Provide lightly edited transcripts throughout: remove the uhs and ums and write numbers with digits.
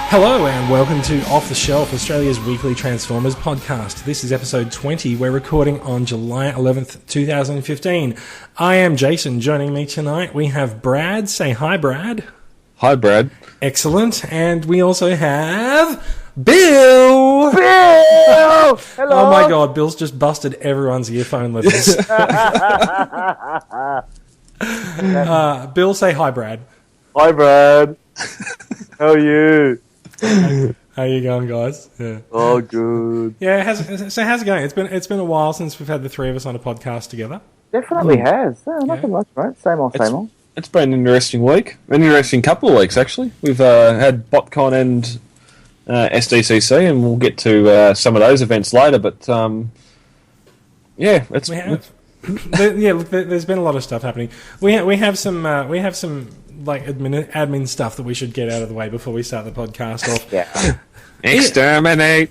Hello and welcome to Off the Shelf, Australia's weekly Transformers podcast. This is episode 20. We're recording on July 11th, 2015. I am Jason. Joining me tonight, we have Brad. Say hi, Brad. Hi, Brad. Excellent. And we also have Bill. Bill! Hello! Oh my God, Bill's just busted everyone's earphone levels. Bill, say hi, Brad. Hi, Brad. How are you? How you going, guys? Yeah. Oh, good. Yeah, how's it going? It's been a while since we've had the three of us on a podcast together. Definitely has. No, nothing much, mate. Same old, same old. It's been an interesting week. An interesting couple of weeks, actually. We've had BotCon and SDCC, and we'll get to some of those events later. But yeah, it's we have. Look, there's been a lot of stuff happening. We have some like admin stuff that we should get out of the way before we start the podcast off. Yeah. Exterminate.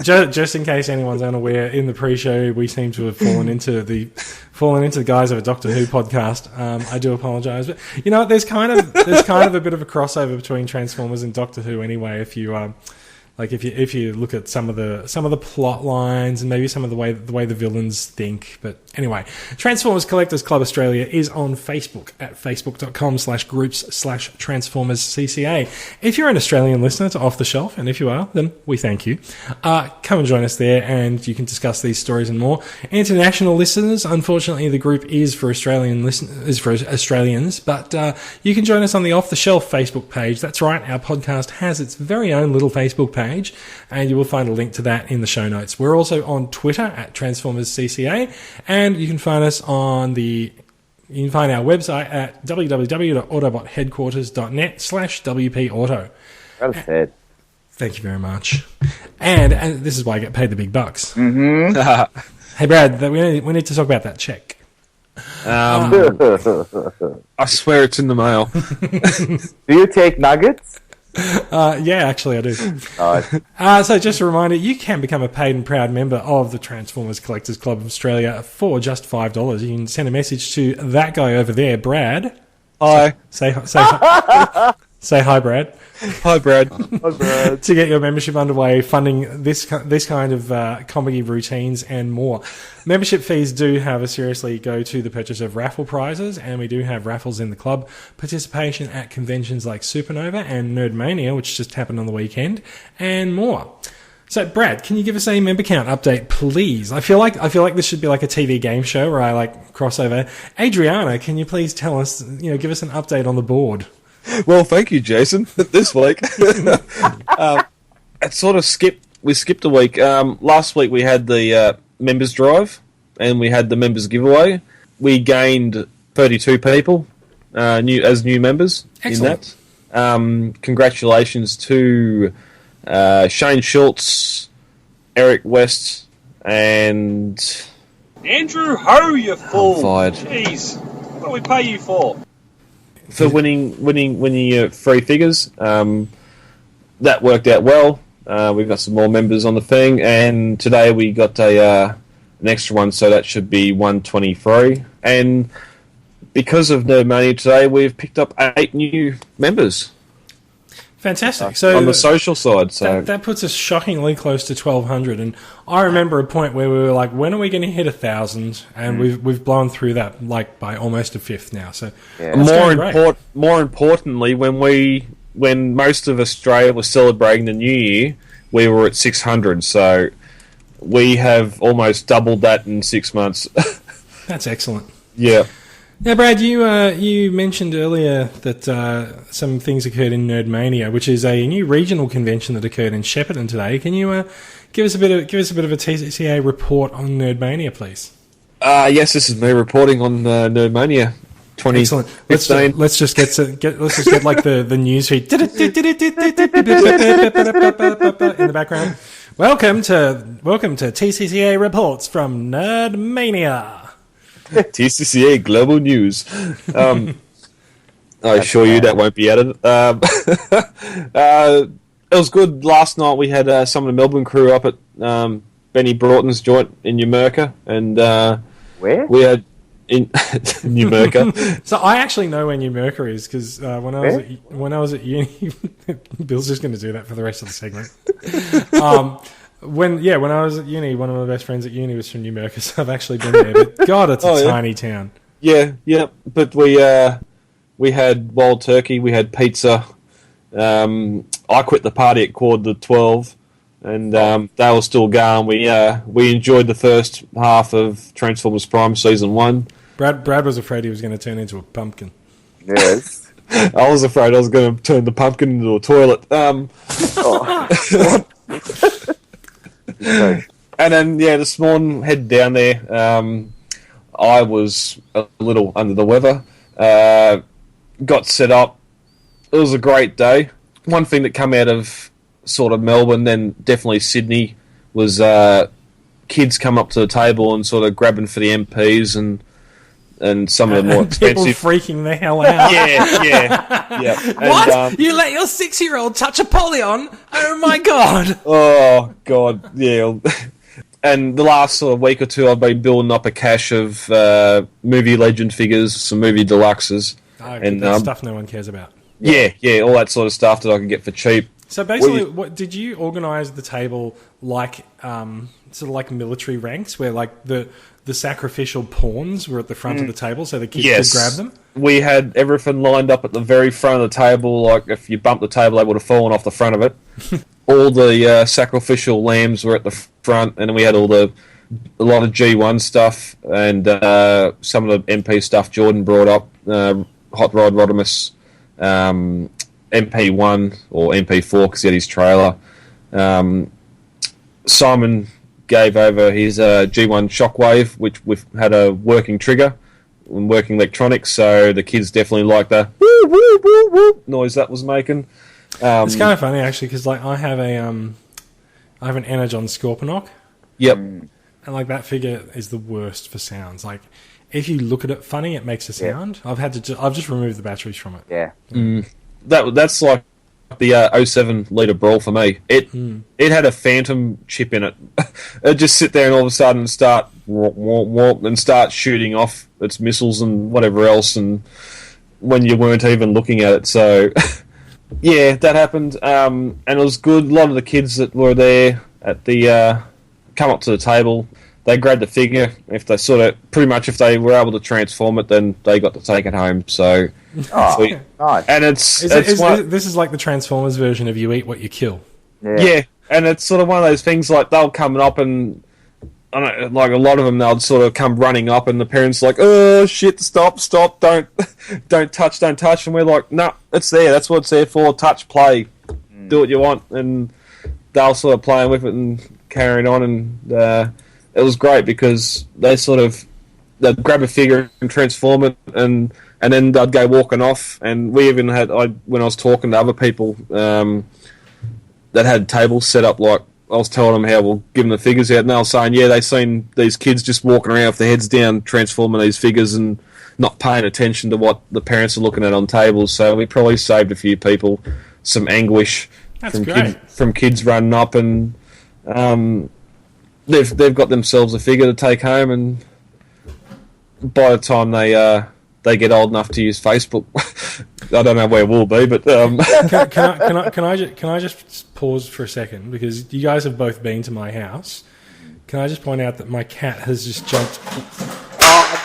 Just in case anyone's unaware, in the pre-show we seem to have fallen into the guise of a Doctor Who podcast. I do apologise, but you know what? There's kind of a bit of a crossover between Transformers and Doctor Who anyway. If you look at some of the plot lines and maybe some of the way the villains think. But anyway, Transformers Collectors Club Australia is on Facebook at facebook.com/groups/TransformersCCA. If you're an Australian listener to Off the Shelf, and if you are, then we thank you. Come and join us there, and you can discuss these stories and more. International listeners, unfortunately, the group is for Australians, but you can join us on the Off the Shelf Facebook page. That's right, our podcast has its very own little Facebook page, and you will find a link to that in the show notes. We're also on Twitter at TransformersCCA, and you can find us on you can find our website at www.autobotheadquarters.net/WPAuto. Well said. Thank you very much. And this is why I get paid the big bucks. Mm-hmm. Hey, Brad, we need to talk about that check. I swear it's in the mail. Do you take nuggets? Yeah, actually I do. So just a reminder, you can become a paid and proud member of the Transformers Collectors Club of Australia for just $5. You can send a message to that guy over there, Brad. Hi. Say hi. Say hi, Brad. Hi, Brad. Hi, Brad. To get your membership underway, funding this kind of comedy routines and more. Membership fees do, however, seriously go to the purchase of raffle prizes, and we do have raffles in the club. Participation at conventions like Supernova and Nerdmania, which just happened on the weekend, and more. So, Brad, can you give us a member count update, please? I feel like this should be like a TV game show where I cross over. Adriana, can you please tell us, give us an update on the board? Well, thank you, Jason. This week, it sort of we skipped a week. Last week we had the members drive, and we had the members giveaway. We gained 32 people new members. Excellent. In that. Congratulations to Shane Schultz, Eric West, and Andrew Ho, you fool! I'm fired. Jeez, what do we pay you for? For winning your free figures. That worked out well. We've got some more members on the thing, and today we got an extra one, so that should be 123. And because of Nerdmania today, we've picked up 8 new members. Fantastic. So on the social side, so that puts us shockingly close to 1,200. And I remember a point where we were like, "When are we going to hit 1,000?" And we've blown through that by almost a fifth now. So more importantly, when most of Australia was celebrating the New Year, we were at 600. So we have almost doubled that in 6 months. That's excellent. Yeah. Now, Brad, you mentioned earlier that some things occurred in Nerdmania, which is a new regional convention that occurred in Shepparton today. Can you give us a bit of a TCCA report on Nerdmania, please? Yes, this is me reporting on Nerdmania 2015. Excellent. Let's just get like the news feed in the background. Welcome to TCCA reports from Nerdmania. TCCA Global News. I assure you that won't be added. It was good. Last night we had some of the Melbourne crew up at Benny Broughton's joint in Yamurka, and where? We had in Numurkah. So I actually know where Numurkah is because when I was at uni, Bill's just going to do that for the rest of the segment. When I was at uni, one of my best friends at uni was from Numurkah, so I've actually been there. But God, it's a tiny town. Yeah. But we had wild turkey, we had pizza. I quit the party at 11:45. And they were still going. We enjoyed the first half of Transformers Prime Season 1. Brad was afraid he was going to turn into a pumpkin. Yes. I was afraid I was going to turn the pumpkin into a toilet. And then, this morning, head down there. I was a little under the weather. Got set up. It was a great day. One thing that came out of sort of Melbourne, then definitely Sydney, was kids come up to the table and sort of grabbing for the MPs and some of the more expensive. People freaking the hell out. Yeah. What? And, you let your 6-year-old touch a Polyon? Oh my God. Oh God, yeah. And the last sort of week or two, I've been building up a cache of movie legend figures, some movie deluxes. And stuff no one cares about. Yeah, all that sort of stuff that I can get for cheap. So basically, what did you organise the table like, sort of like military ranks, where like the sacrificial pawns were at the front of the table, so the kids could grab them? We had everything lined up at the very front of the table. Like if you bumped the table, they would have fallen off the front of it. All the sacrificial lambs were at the front, and then we had a lot of G1 stuff and some of the MP stuff Jordan brought up. Hot Rod Rodimus. MP1 or MP4 because he had his trailer. Simon gave over his G1 Shockwave, which we've had a working trigger and working electronics, so the kids definitely like the woo, woo, woo, woo noise that was making. It's kind of funny actually because like I have an Energon Scorponok. Yep. And like that figure is the worst for sounds. Like if you look at it funny, it makes a sound. I've just removed the batteries from it. Yeah. That's like the 07 litre Brawl for me. It had a phantom chip in it. It'd just sit there and all of a sudden start and start shooting off its missiles and whatever else, and when you weren't even looking at it. So yeah, that happened, and it was good. A lot of the kids that were there at the come up to the table. They grabbed the figure. If they if they were able to transform it, then they got to take it home. So, nice. And this is like the Transformers version of you eat what you kill. Yeah, and it's sort of one of those things like they'll come up and I don't know, like a lot of them they'll sort of come running up and the parents are like, oh shit, stop, don't touch, and we're like, no, it's there. That's what it's there for. Touch, play, do what you want, and they'll sort of playing with it and carrying on and. It was great because they'd grab a figure and transform it, and then they'd go walking off. And we even had, when I was talking to other people that had tables set up, like I was telling them how we'll give them the figures out, and they were saying, yeah, they've seen these kids just walking around with their heads down, transforming these figures and not paying attention to what the parents are looking at on tables. So we probably saved a few people some anguish from kids running up and. They've got themselves a figure to take home, and by the time they get old enough to use Facebook, I don't know where we'll be. But can I just pause for a second because you guys have both been to my house. Can I just point out that my cat has just jumped?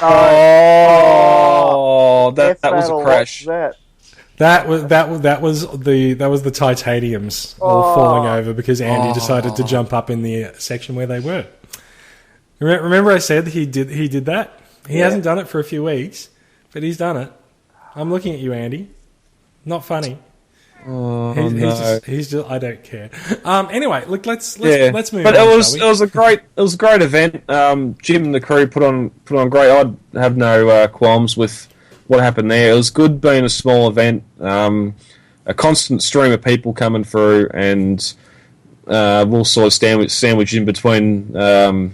Oh, that was a crash. That was the titaniums all falling over because Andy decided to jump up in the section where they were. Remember I said he did that? He hasn't done it for a few weeks, but he's done it. I'm looking at you, Andy. Not funny. Oh, he's just I don't care. Anyway, look, let's move. But on, it was a great event. Jim and the crew put on great. I'd have no qualms with what happened there. It was good being a small event, a constant stream of people coming through, and we'll sort of sandwich in between. I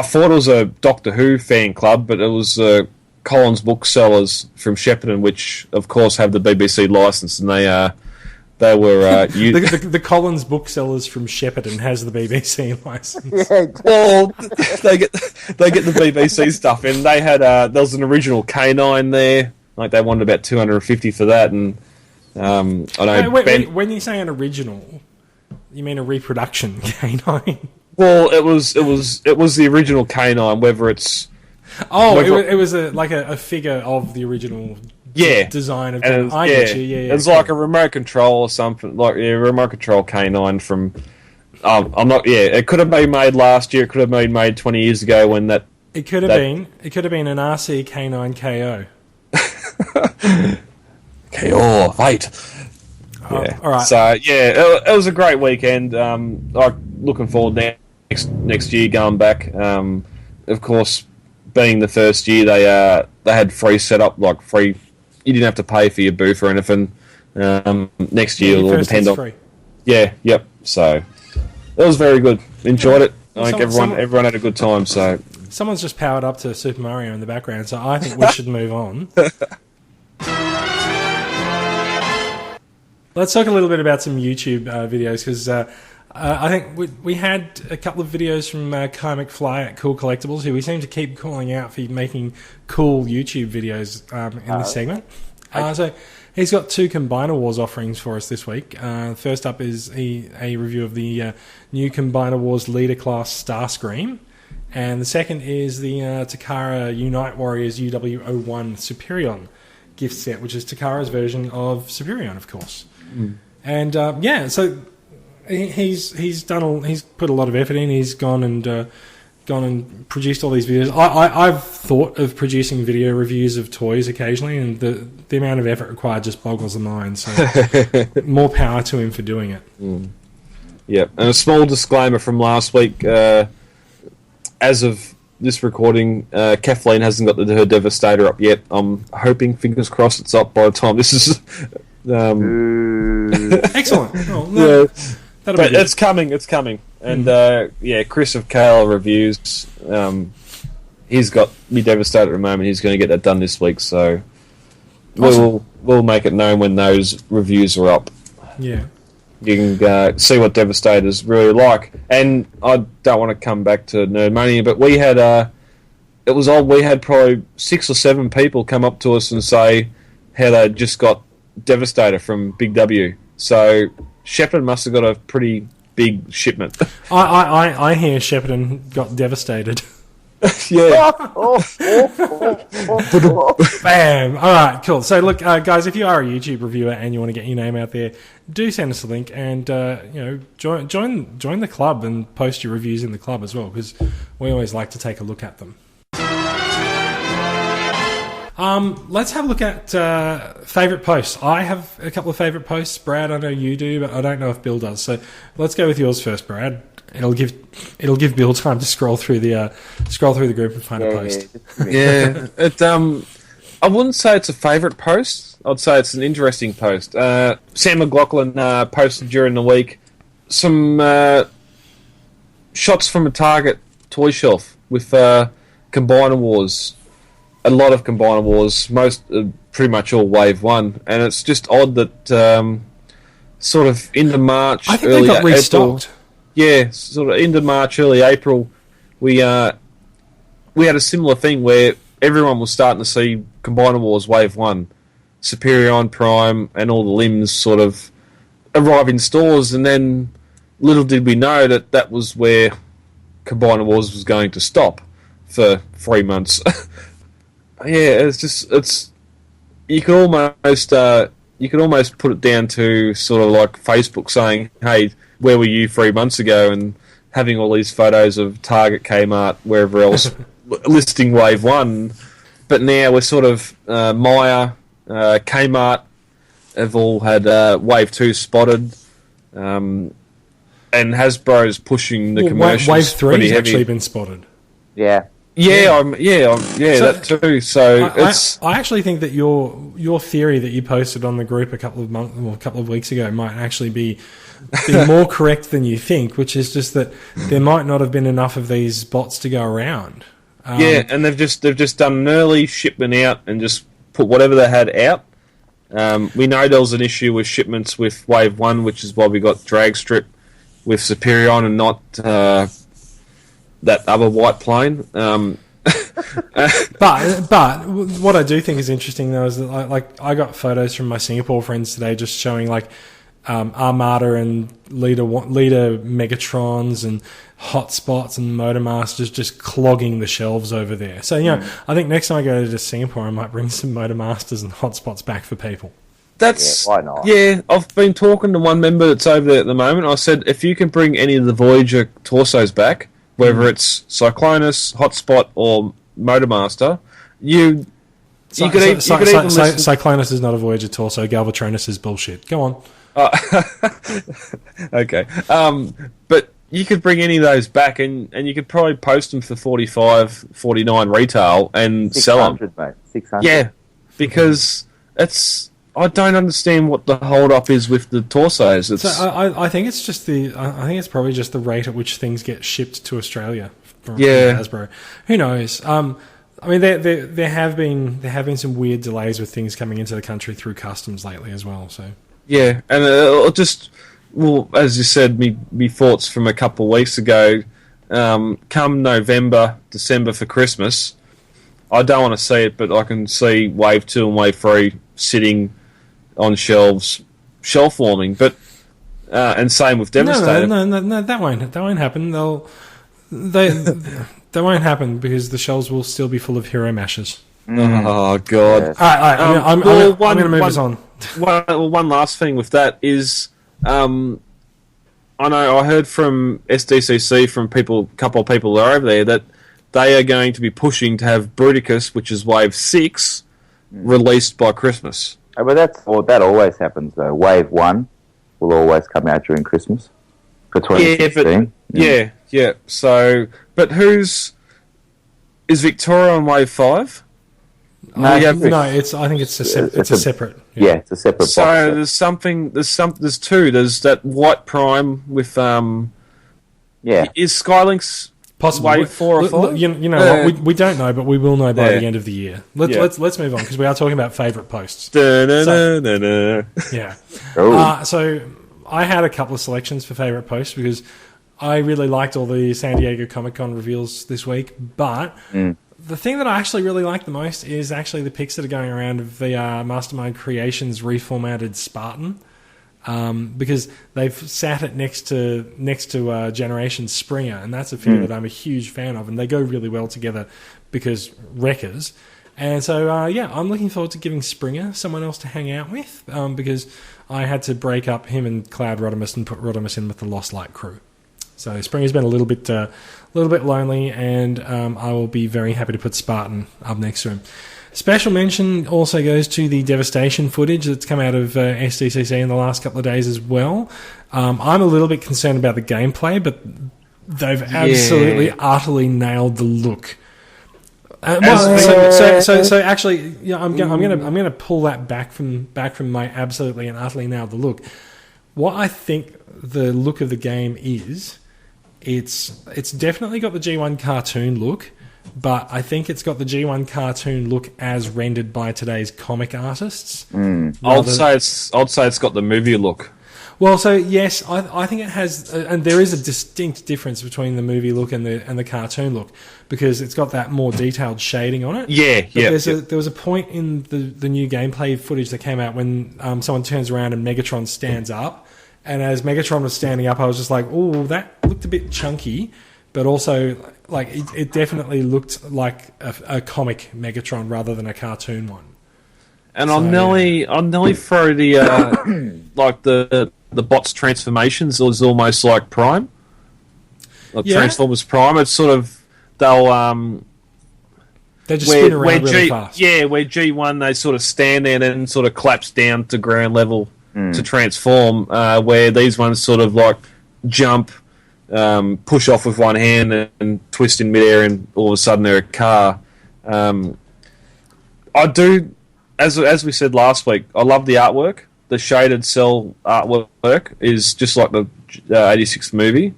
thought it was a Doctor Who fan club, but it was Collins Booksellers from Shepparton, which of course have the BBC license, and They were the Collins booksellers from Shepparton has the BBC license. Yeah, well, they get the BBC stuff, and they had there was an original canine there. Like they wanted about $250 for that, and I know when you say an original, you mean a reproduction canine? Well, it was the original canine. Whether it's it was a figure of the original design of and it's like a remote control or something, like a remote control canine from. I'm not. Yeah, it could have been made last year. It could have been made 20 years ago when that. It could have been. It could have been an RC canine KO. KO fight. Yeah. All right. So it was a great weekend. Looking forward next year going back. Of course, being the first year, they had free setup, like free. You didn't have to pay for your booth or anything. Next year, it'll all depend on. Free. Yeah. Yep. So it was very good. Enjoyed it. I think everyone had a good time. So someone's just powered up to Super Mario in the background. So I think we should move on. Let's talk a little bit about some YouTube videos, because I think we had a couple of videos from Kai McFly at Cool Collectibles, who we seem to keep calling out for making cool YouTube videos in this segment. So he's got 2 Combiner Wars offerings for us this week. First up is a review of the new Combiner Wars Leader Class Starscream. And the second is the Takara Unite Warriors UW01 Superion gift set, which is Takara's version of Superion, of course. And so he's put a lot of effort in. He's gone and produced all these videos. I've thought of producing video reviews of toys occasionally, and the amount of effort required just boggles the mind. So more power to him for doing it. Yeah, and a small disclaimer from last week. As of this recording, Kathleen hasn't got her Devastator up yet. I'm hoping, fingers crossed, it's up by the time this is. Excellent. But it's coming. It's coming. And Chris of Kale Reviews. He's got me Devastator at the moment. He's going to get that done this week. So we'll make it known when those reviews are up. Yeah. You can see what Devastator's really like. And I don't want to come back to Nerdmania, but we had we had probably 6 or 7 people come up to us and say how they just got Devastator from Big W. So Shepparton must have got a pretty big shipment. I hear Shepparton got devastated. Yeah. Bam. All right, cool. So look, guys, if you are a YouTube reviewer and you want to get your name out there, do send us a link and join the club and post your reviews in the club as well, because we always like to take a look at them. Let's have a look at favourite posts. I have a couple of favourite posts. Brad, I know you do, but I don't know if Bill does. So let's go with yours first, Brad. It'll give Bill time to scroll through the group and find a post. Yeah, I wouldn't say it's a favourite post. I'd say it's an interesting post. Sam McLaughlin posted during the week some shots from a Target toy shelf with Combiner Wars. A lot of Combiner Wars, pretty much all Wave 1, and it's just odd that sort of into March, I think they got restocked. April, yeah, sort of into March, early April, we had a similar thing where everyone was starting to see Combiner Wars Wave 1, Superion Prime, and all the limbs sort of arrive in stores, and then little did we know that was where Combiner Wars was going to stop for 3 months. Yeah, it's you could almost put it down to sort of like Facebook saying, "Hey, where were you 3 months ago?" and having all these photos of Target, Kmart, wherever else listing Wave 1. But now we're sort of Maya, Kmart have all had Wave 2 spotted, and Hasbro's pushing the commercials. Wave 3 pretty has heavy. actually been spotted. Yeah. Yeah, that too. So I actually think that your theory that you posted on the group a couple of weeks ago might actually be more correct than you think, which is just that there might not have been enough of these bots to go around. And they've just done an early shipment out and just put whatever they had out, We know there was an issue with shipments with Wave 1, which is why we got drag strip with Superion and not that other white plane. But what I do think is interesting though is that I got photos from my Singapore friends today just showing Armada and leader Megatrons and hotspots and Motormasters just clogging the shelves over there. So I think next time I go to Singapore, I might bring some Motormasters and hotspots back for people. Why not? Yeah, I've been talking to one member that's over there at the moment. I said, if you can bring any of the Voyager torsos back, whether it's Cyclonus, Hotspot, or Motormaster, you could even listen... Cyclonus is not a Voyager torso. Galvatronus is bullshit. Go on. Okay. But you could bring any of those back, and you could probably post them for $45, $49 retail and sell them. Mate. 600. Yeah, because it's... I don't understand what the hold-up is with the torsos. So I think it's just I think it's probably just the rate at which things get shipped to Australia from Hasbro. Who knows? I mean, there have been some weird delays with things coming into the country through customs lately as well. So yeah, and as you said, me thoughts from a couple of weeks ago. Come November, December for Christmas, I don't want to see it, but I can see Wave 2 and Wave 3 sitting on shelves, shelf warming, but and same with Devastator. No, that won't happen. They won't happen because the shelves will still be full of hero mashes. Oh God! All right, I'm going to move us on. One last thing with that is, I know I heard from SDCC from a couple of people that are over there that they are going to be pushing to have Bruticus, which is Wave 6, released by Christmas. Oh, but that always happens though. Wave 1 will always come out during Christmas for 2016. Yeah. So, but is Victorion Wave 5? I think it's a separate. Yeah, it's a separate. So box there's two. There's that white prime with Is Skylink's possible Wave 4 or 5? You know what? We don't know, but we will know by the end of the year. Let's move on because we are talking about favourite posts. Yeah. So I had a couple of selections for favourite posts because I really liked all the San Diego Comic-Con reveals this week, but the thing that I actually really like the most is actually the pics that are going around of the Mastermind Creations reformatted Spartan. Because they've sat it next to Generation Springer, and that's a figure that I'm a huge fan of, and they go really well together because wreckers. And so, I'm looking forward to giving Springer someone else to hang out with because I had to break up him and Cloud Rodimus and put Rodimus in with the Lost Light crew. So Springer's been a little bit lonely, and I will be very happy to put Spartan up next to him. Special mention also goes to the Devastation footage that's come out of SDCC in the last couple of days as well. I'm a little bit concerned about the gameplay, but they've absolutely, utterly nailed the look. So actually, I'm going to pull that back from my absolutely and utterly nailed the look. What I think the look of the game is, it's definitely got the G1 cartoon look. But I think it's got the G1 cartoon look as rendered by today's comic artists. I'd say it's got the movie look. Well, so yes, I think it has, and there is a distinct difference between the movie look and the cartoon look because it's got that more detailed shading on it. There was a point in the new gameplay footage that came out when someone turns around and Megatron stands up, and as Megatron was standing up, I was just like, "Oh, that looked a bit chunky." But also, like, it definitely looked like a comic Megatron rather than a cartoon one. And I'll nearly throw the like the bot's transformations is almost like Prime, like Transformers Prime. It's sort of they just spin around really fast. Yeah, where G1 they sort of stand there and then sort of collapse down to ground level to transform. Where these ones sort of like jump. Push off with one hand and twist in midair, and all of a sudden they're a car. I do, as we said last week, I love the artwork. The shaded cell artwork is just like the 86 movie,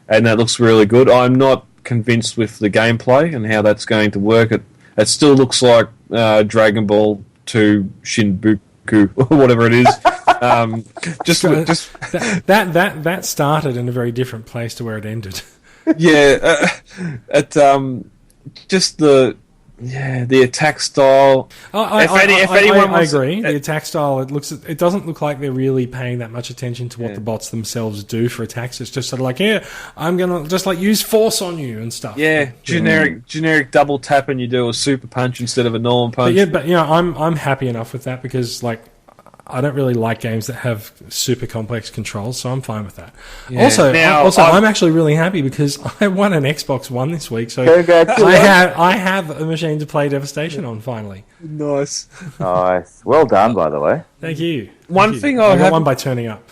and that looks really good. I'm not convinced with the gameplay and how that's going to work. It still looks like Dragon Ball 2 Shinbuku Goku or whatever it is. Just that started in a very different place to where it ended. Yeah, just the attack style. I agree. The attack style, it doesn't look like they're really paying that much attention to what the bots themselves do for attacks. It's just sort of like, I'm gonna just like use force on you and stuff. Yeah, generic double tap and you do a super punch instead of a normal punch. But I'm happy enough with that because like I don't really like games that have super complex controls, so I'm fine with that. Yeah. Also, I'm actually really happy because I won an Xbox One this week, so I have a machine to play Devastation on finally. Nice. Well done, by the way. Thank you. One thing I got one by turning up.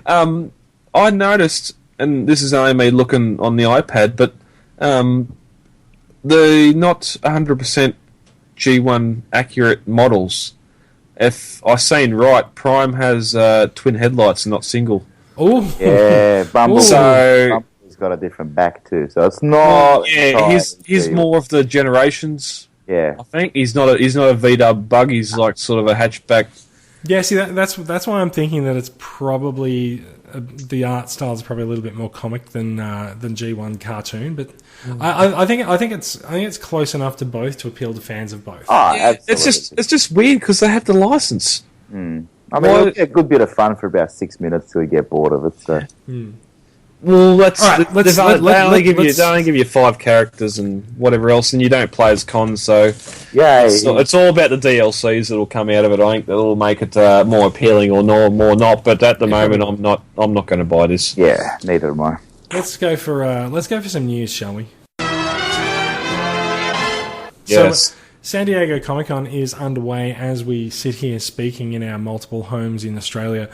I noticed, and this is only me looking on the iPad, but the not 100% G1 accurate models. If I seen right, Prime has twin headlights and not single. Oh, yeah, Bumblebee's got a different back too, so it's not. Yeah, he's more of the generations. Yeah, I think he's not a VW bug. He's like sort of a hatchback. Yeah, see that's why I'm thinking that it's probably the art style is probably a little bit more comic than G1 cartoon, but I think it's close enough to both to appeal to fans of both. Oh, yeah, absolutely. It's just weird because they have the license. I mean, it'll be a good bit of fun for about 6 minutes till we get bored of it. So. Well, they only give you 5 characters and whatever else, and you don't play as cons. So it's all about the DLCs that'll come out of it. I think that'll make it more appealing or more not. But at the moment, I'm not going to buy this. Yeah, neither am I. Let's go for some news, shall we? Yes. So, San Diego Comic-Con is underway as we sit here speaking in our multiple homes in Australia.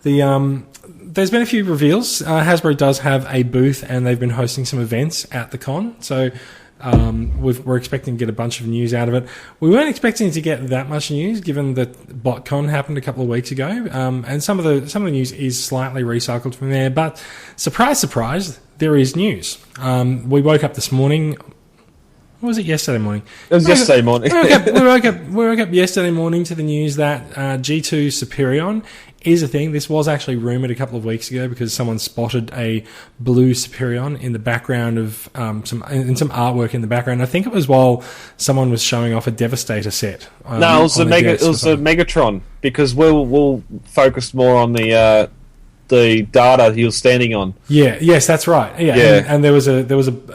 There's been a few reveals. Hasbro does have a booth, and they've been hosting some events at the con. So we're expecting to get a bunch of news out of it. We weren't expecting to get that much news, given that BotCon happened a couple of weeks ago, and some of the news is slightly recycled from there. But surprise, surprise, there is news. We woke up this morning. What was it, yesterday morning? It was yesterday morning. We woke up yesterday morning to the news that G2 Superion is a thing. This was actually rumoured a couple of weeks ago because someone spotted a blue Superion in the background of some artwork in the background. I think it was while someone was showing off a Devastator set. No, it was the Megatron, because we'll focus more on the data he was standing on. Yes, that's right. Yeah. And there was a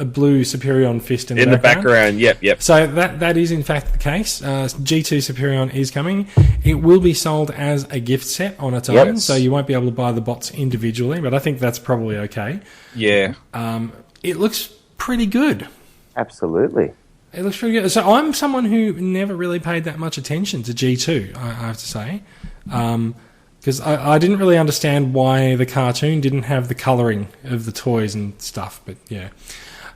blue Superion fist in the background. Yep. So that is in fact the case. G2 Superion is coming. It will be sold as a gift set on its own, so you won't be able to buy the bots individually, but I think that's probably okay. Yeah. It looks pretty good. Absolutely. It looks pretty good. So I'm someone who never really paid that much attention to G2, I have to say. Because I didn't really understand why the cartoon didn't have the colouring of the toys and stuff, but yeah.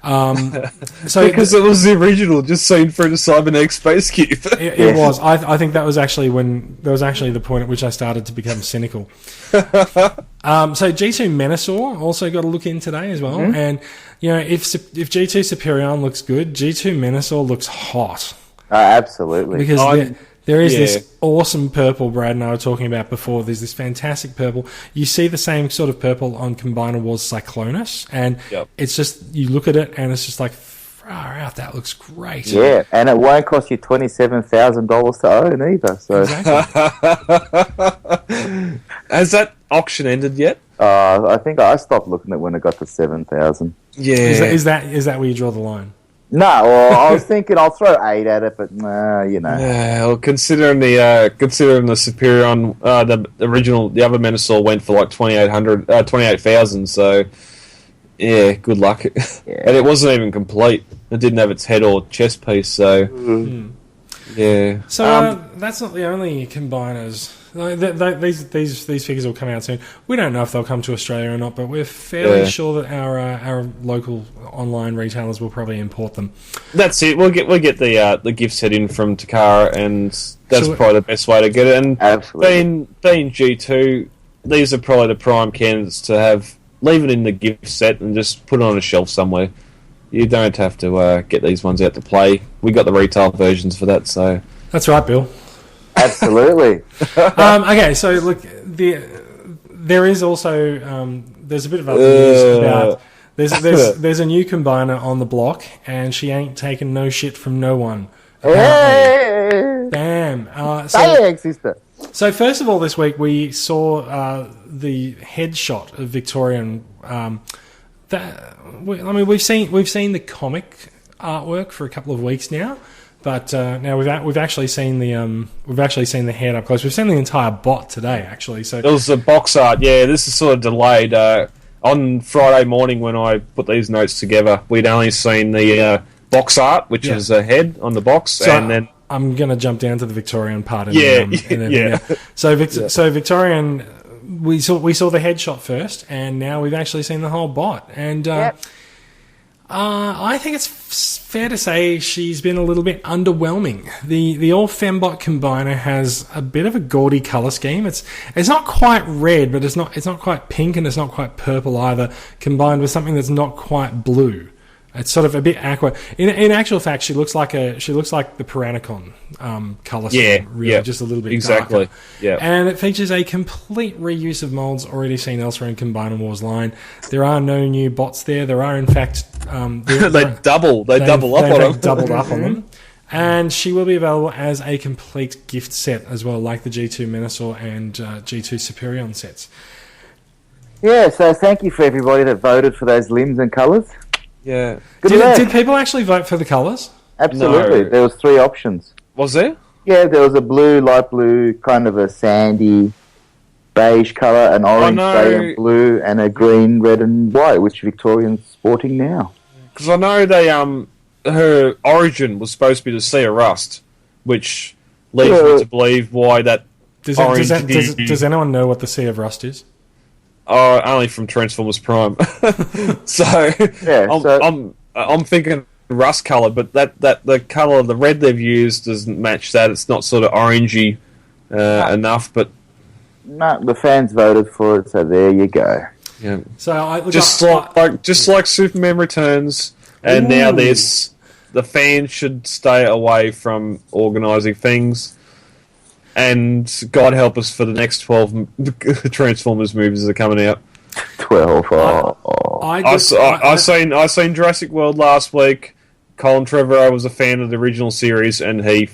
Because it was the original, just seen through the Cybernetic Space Cube. It was. I think that was actually the point at which I started to become cynical. So G2 Menasor also got a look in today as well, and if G2 Superion looks good, G2 Menasor looks hot. Absolutely. Because there is this awesome purple Brad and I were talking about before. There's this fantastic purple. You see the same sort of purple on Combiner Wars Cyclonus, and it's just, you look at it and it's just like, far out, that looks great. Yeah, and it won't cost you $27,000 to own either. So. Exactly. Has that auction ended yet? I think I stopped looking at when it got to 7,000. Yeah. Is that where you draw the line? No, well, I was thinking I'll throw 8 at it, but Yeah, well, considering the Superion, the original, the other Menasor went for like 28,000. So yeah, good luck. Yeah. And it wasn't even complete. It didn't have its head or chest piece. So yeah. So that's not the only combiners. These figures will come out soon. We don't know if they'll come to Australia or not, but we're fairly sure that our local online retailers will probably import them. That's it. We'll get the gift set in from Takara, and that's probably the best way to get it. And absolutely. being G2, these are probably the prime candidates to have. Leave it in the gift set and just put it on a shelf somewhere. You don't have to get these ones out to play. We got the retail versions for that, so that's right, Bill. Absolutely. Okay, so look, there is also there's a bit of other news about there's a new combiner on the block, and she ain't taking no shit from no one. Apparently. Damn. Sister. So first of all, this week we saw the headshot of Victorion. We've seen the comic artwork for a couple of weeks now, but now we've actually seen the head up close. We've seen the entire bot today, actually. So it was the box art. Yeah, this is sort of delayed. On Friday morning when I put these notes together, we'd only seen the box art, which is a head on the box, so and then I'm going to jump down to the Victorian part. So Victorian, we saw the headshot first, and now we've actually seen the whole bot, and I think it's fair to say she's been a little bit underwhelming. The all fembot combiner has a bit of a gaudy colour scheme. It's not quite red, but it's not quite pink, and it's not quite purple either. Combined with something that's not quite blue. It's sort of a bit aqua. In actual fact, she looks like the Piranicon colour scheme, really, just a little bit darker. Yeah. And it features a complete reuse of molds already seen elsewhere in Combiner Wars line. There are no new bots there. There are, in fact, they doubled up on them. And she will be available as a complete gift set as well, like the G2 Menasor and G2 Superion sets. Yeah, so thank you for everybody that voted for those limbs and colours. Yeah. Did people actually vote for the colours? Absolutely. No. There was 3 options. Was there? Yeah, there was a blue, light blue, kind of a sandy beige colour, an orange, grey and blue, and a green, red and white, which Victorian's sporting now. Because I know they her origin was supposed to be the Sea of Rust, which leads me to believe why that Does anyone know what the Sea of Rust is? Only from Transformers Prime. I'm thinking rust colour, but that the colour, the red they've used doesn't match that. It's not sort of orangey enough, but no, the fans voted for it, so there you go. Yeah. So just like Superman Returns, and now this, the fans should stay away from organising things. And God help us for the next 12 Transformers movies that are coming out. 12. I seen Jurassic World last week. Colin Trevorrow was a fan of the original series, and he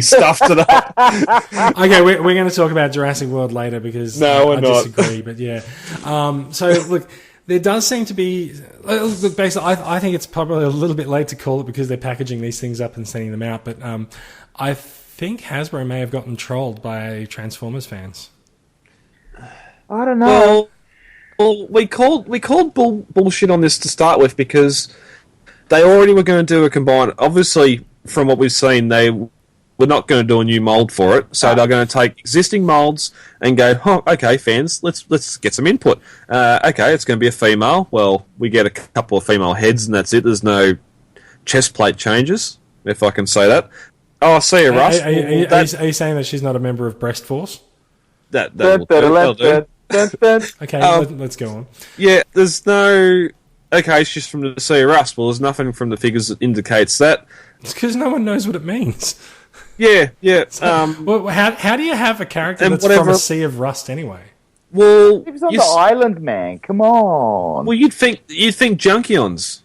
stuffed it up. Okay, we're going to talk about Jurassic World later because I disagree. But yeah, so look, there does seem to be. Look, basically, I think it's probably a little bit late to call it because they're packaging these things up and sending them out. But I think Hasbro may have gotten trolled by Transformers fans. I don't know. Well, we called bullshit on this to start with because they already were going to do a combine. Obviously, from what we've seen, they were not going to do a new mold for it. So they're going to take existing molds and go, okay, fans, let's get some input. Okay, it's going to be a female. Well, we get a couple of female heads and that's it. There's no chest plate changes, if I can say that. Oh, I see her, Russ. Are you saying that she's not a member of Breast Force? That'll do. Okay, let's go on. Yeah, there's no... Okay, she's from the Sea of Rust. Well, there's nothing from the figures that indicates that. It's because no one knows what it means. Yeah. Well, how do you have a character that's from a Sea of Rust anyway? Well... He was on the island, man. Come on. Well, you'd think Junkions.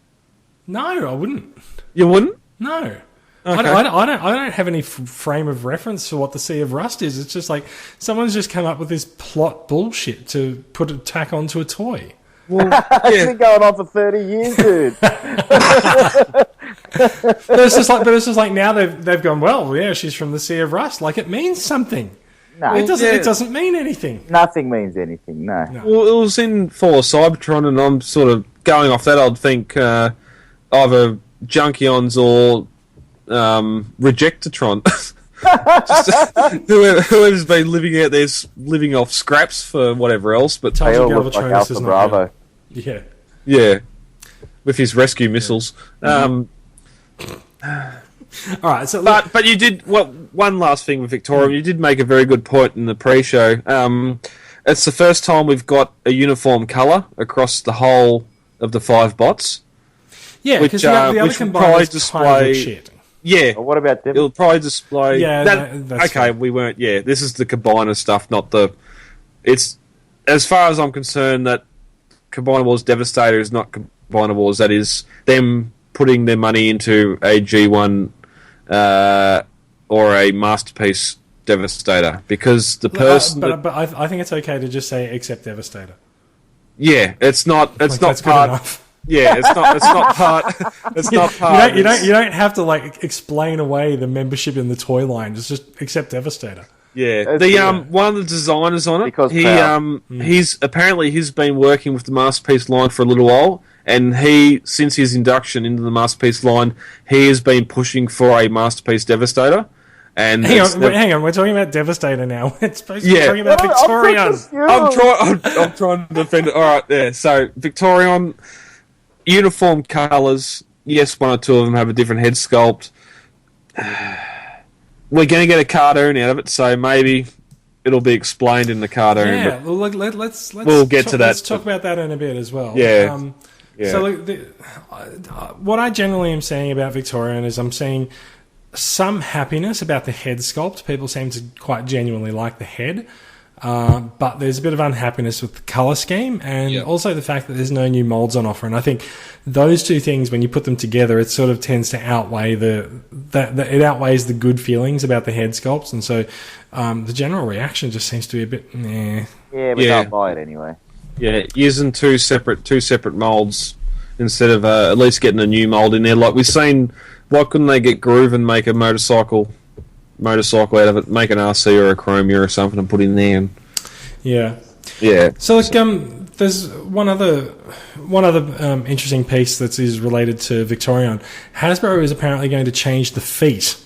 No, I wouldn't. You wouldn't? No. Okay. I don't have any frame of reference for what the Sea of Rust is. It's just like someone's just come up with this plot bullshit to put a tack onto a toy. Well, it's been going on for 30 years, dude. But it's just like now they've gone, well, yeah, she's from the Sea of Rust. Like it means something. No, it doesn't mean anything. Nothing means anything. No. Well, it was in Fall of Cybertron, and I'm sort of going off that. I'd think either Junkions or Rejectatron. Whoever's been living out there, living off scraps for whatever else, but they all look like Alpha Bravo. Yeah, with his rescue missiles. All right, so but you did one last thing with Victorion. You did make a very good point in the pre-show. It's the first time we've got a uniform colour across the whole of the 5 bots. Yeah, because the other combiners display shit. Yeah. Or what about them? It'll probably display... Yeah, that's okay, fine. we weren't... Yeah, this is the Combiner stuff, not the... It's... As far as I'm concerned, that Combiner Wars Devastator is not Combiner Wars. That is them putting their money into a G1 or a Masterpiece Devastator. Because the person... But I think it's okay to just say except Devastator. Yeah, it's not That's part... good enough. Yeah, it's not part. It's not part. You don't have to like explain away the membership in the toy line. It's just accept Devastator. Yeah, That's one of the designers on it. Because he's been working with the Masterpiece line for a little while, and since his induction into the Masterpiece line, he has been pushing for a Masterpiece Devastator. And hang on, we're talking about Devastator now. It's supposed to be talking about Victorion. I'm trying to defend it. All right, there. So Victorion. Uniform colours. Yes, one or two of them have a different head sculpt. We're going to get a cartoon out of it, so maybe it'll be explained in the cartoon. Yeah, well, let's we'll get to that. Let's talk about that in a bit as well. Yeah. So look, what I generally am saying about Victorion is I'm seeing some happiness about the head sculpt. People seem to quite genuinely like the head. But there's a bit of unhappiness with the colour scheme and also the fact that there's no new moulds on offer. And I think those two things, when you put them together, it sort of tends to outweigh it outweighs the good feelings about the head sculpts. And so the general reaction just seems to be a bit meh. Yeah, we don't buy it anyway. Yeah, using two separate moulds instead of at least getting a new mould in there. Like we've seen, why couldn't they get Groove and make a motorcycle out of it, make an RC or a Chromia or something and put in there. And yeah. So like, there's one other interesting piece that is related to Victorion. Hasbro is apparently going to change the feet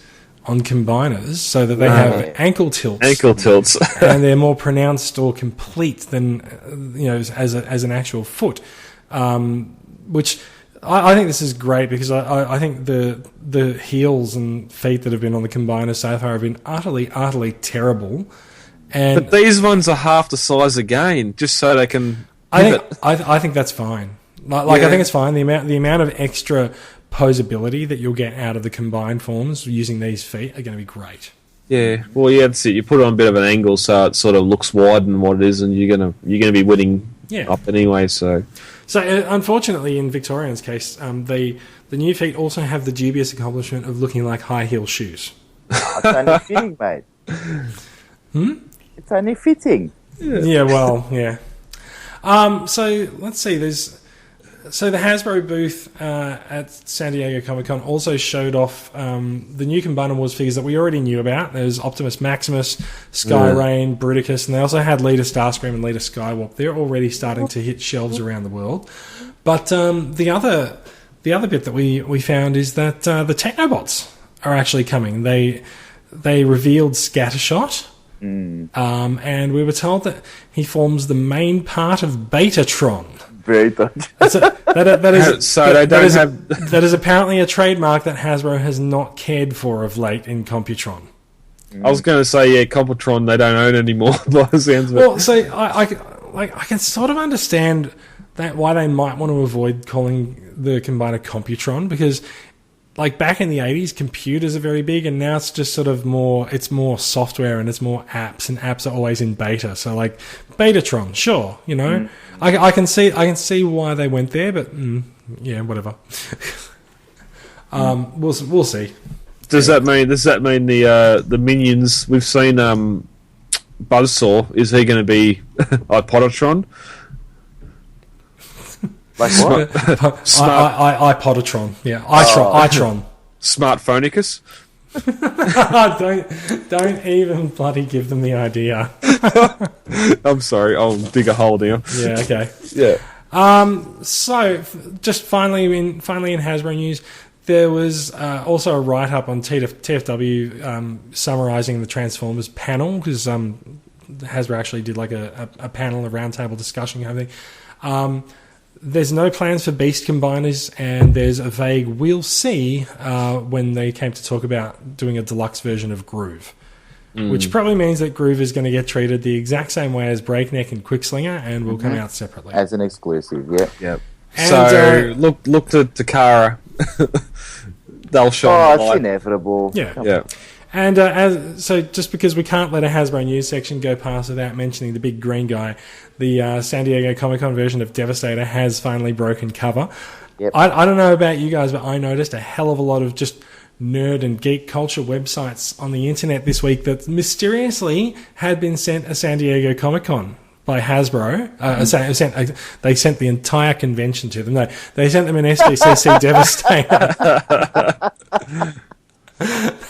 on combiners so that they have ankle tilts. And they're more pronounced or complete than as an actual foot, which. I think this is great because I think the heels and feet that have been on the combiner so far have been utterly terrible. But these ones are half the size again, just so they can. I think that's fine. I think it's fine. The amount of extra posability that you'll get out of the combined forms using these feet are going to be great. Yeah, well, that's it. You put it on a bit of an angle so it sort of looks wider than what it is, and you're gonna be winning up anyway. So unfortunately, in Victorion's case, the new feet also have the dubious accomplishment of looking like high heel shoes. It's only fitting, mate. It's only fitting. Yeah. Well, yeah. So let's see. The Hasbro booth at San Diego Comic-Con also showed off the new Combiner Wars figures that we already knew about. There's Optimus Maximus, Skyrain, Bruticus, and they also had Leader Starscream and Leader Skywalk. They're already starting to hit shelves around the world. But the other bit that we found is that the Technobots are actually coming. They revealed Scattershot. And we were told that he forms the main part of Betatron. That is apparently a trademark that Hasbro has not cared for of late in Computron. I was going to say, Computron they don't own anymore by the sounds of it. Well, so I can sort of understand that why they might want to avoid calling the combiner Computron, because like back in the 80s, computers are very big, and now it's just sort of more software and it's more apps, and apps are always in beta. So like Betatron, sure, I can see why they went there, but whatever. We'll see. Does that mean the minions we've seen? Buzzsaw, is he going to be iPodatron? Like what? iPodatron, yeah, iTron. Smartphonicus. Don't even bloody give them the idea. I'm sorry, I'll dig a hole now. Yeah, okay. Yeah. So just finally in Hasbro news, there was also a write-up on TFW summarising the Transformers panel, because Hasbro actually did like a panel, a roundtable discussion kind of thing. There's no plans for Beast Combiners, and there's a vague we'll see when they came to talk about doing a deluxe version of Groove, which probably means that Groove is going to get treated the exact same way as Breakneck and Quickslinger and will come out separately. As an exclusive, yeah. Yep. So look to Takara they'll shine the it's light. inevitable. Yeah. And so just because we can't let a Hasbro news section go past without mentioning the big green guy, the San Diego Comic-Con version of Devastator has finally broken cover. Yep. I don't know about you guys, but I noticed a hell of a lot of just nerd and geek culture websites on the internet this week that mysteriously had been sent a San Diego Comic-Con by Hasbro. They sent the entire convention to them. No, they sent them an SDCC Devastator.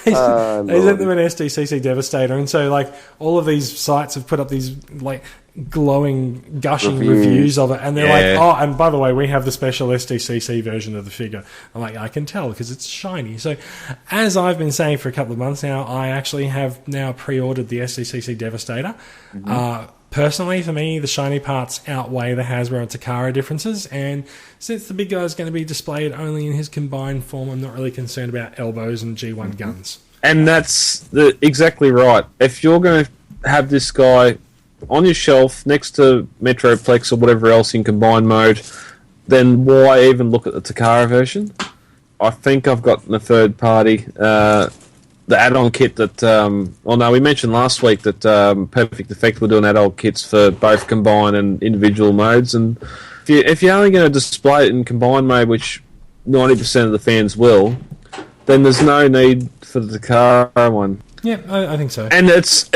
They sent them an SDCC Devastator, and so like all of these sites have put up these like glowing, gushing reviews of it, and they're like, oh, and by the way, we have the special SDCC version of the figure. I'm like, I can tell because it's shiny. So, as I've been saying for a couple of months now, I actually have now pre-ordered the SDCC Devastator. Personally, for me, the shiny parts outweigh the Hasbro and Takara differences, and since the big guy is going to be displayed only in his combined form, I'm not really concerned about elbows and G1 guns. And that's exactly right. If you're going to have this guy on your shelf next to Metroplex or whatever else in combined mode, then why even look at the Takara version? I think I've got in the third party the add-on kit that... we mentioned last week that Perfect Effect were doing add-on kits for both combined and individual modes, and if you're only going to display it in combined mode, which 90% of the fans will, then there's no need for the Takara one. Yeah, I think so. And it's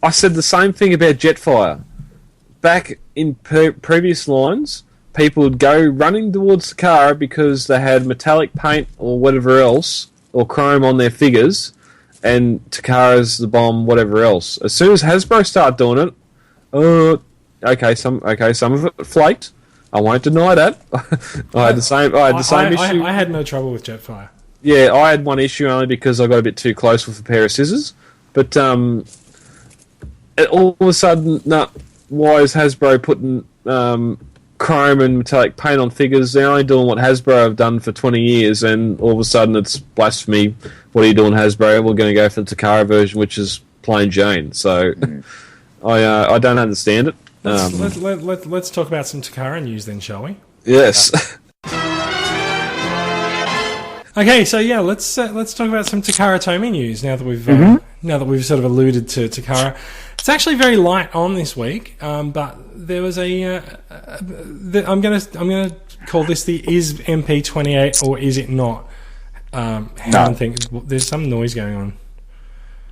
I said the same thing about Jetfire. Back in previous lines, people would go running towards Takara because they had metallic paint or whatever else, or chrome on their figures, and Takara's the bomb, whatever else. As soon as Hasbro start doing it, some of it flaked. I won't deny that. I had the same issue. I had no trouble with Jetfire. Yeah, I had one issue only because I got a bit too close with a pair of scissors. But all of a sudden, why is Hasbro putting chrome and metallic paint on figures? They're only doing what Hasbro have done for 20 years, and all of a sudden it's blasphemy. What are you doing, Hasbro? We're going to go for the Takara version, which is plain Jane. So I don't understand it. Let's talk about some Takara news then, shall we? Yes. Okay, so yeah, let's talk about some Takara Tomy news now that we've sort of alluded to Takara. It's actually very light on this week, but there was I'm gonna call this the is MP28 or is it not hound thing. There's some noise going on.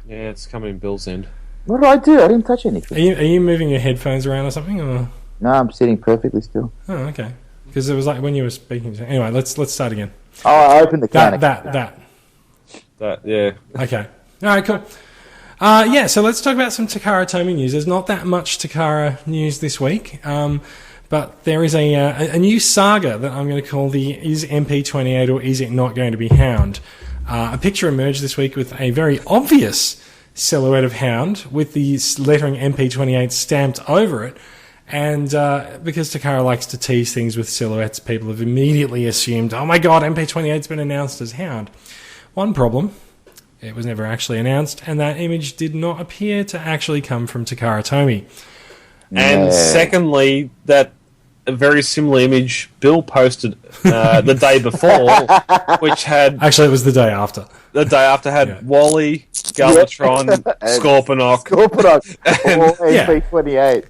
Yeah, it's coming in Bill's end. What did I do? I didn't touch anything. Are you moving your headphones around or something? Or? No, I'm sitting perfectly still. Oh, okay. Because it was like when you were speaking. Anyway, let's start again. Oh, I opened the can. That. Yeah. Okay. All right, cool. So let's talk about some Takara Tomy news. There's not that much Takara news this week, but there is a new saga that I'm going to call the is MP28 or is it not going to be Hound? A picture emerged this week with a very obvious silhouette of Hound with the lettering MP28 stamped over it. And because Takara likes to tease things with silhouettes, people have immediately assumed, oh my god, MP28's been announced as Hound. One problem, it was never actually announced, and that image did not appear to actually come from Takara Tomy. And secondly, that a very similar image Bill posted the day before, which had... Actually, it was the day after. The day after had Wally, Galvatron, Scorponok, or MP28.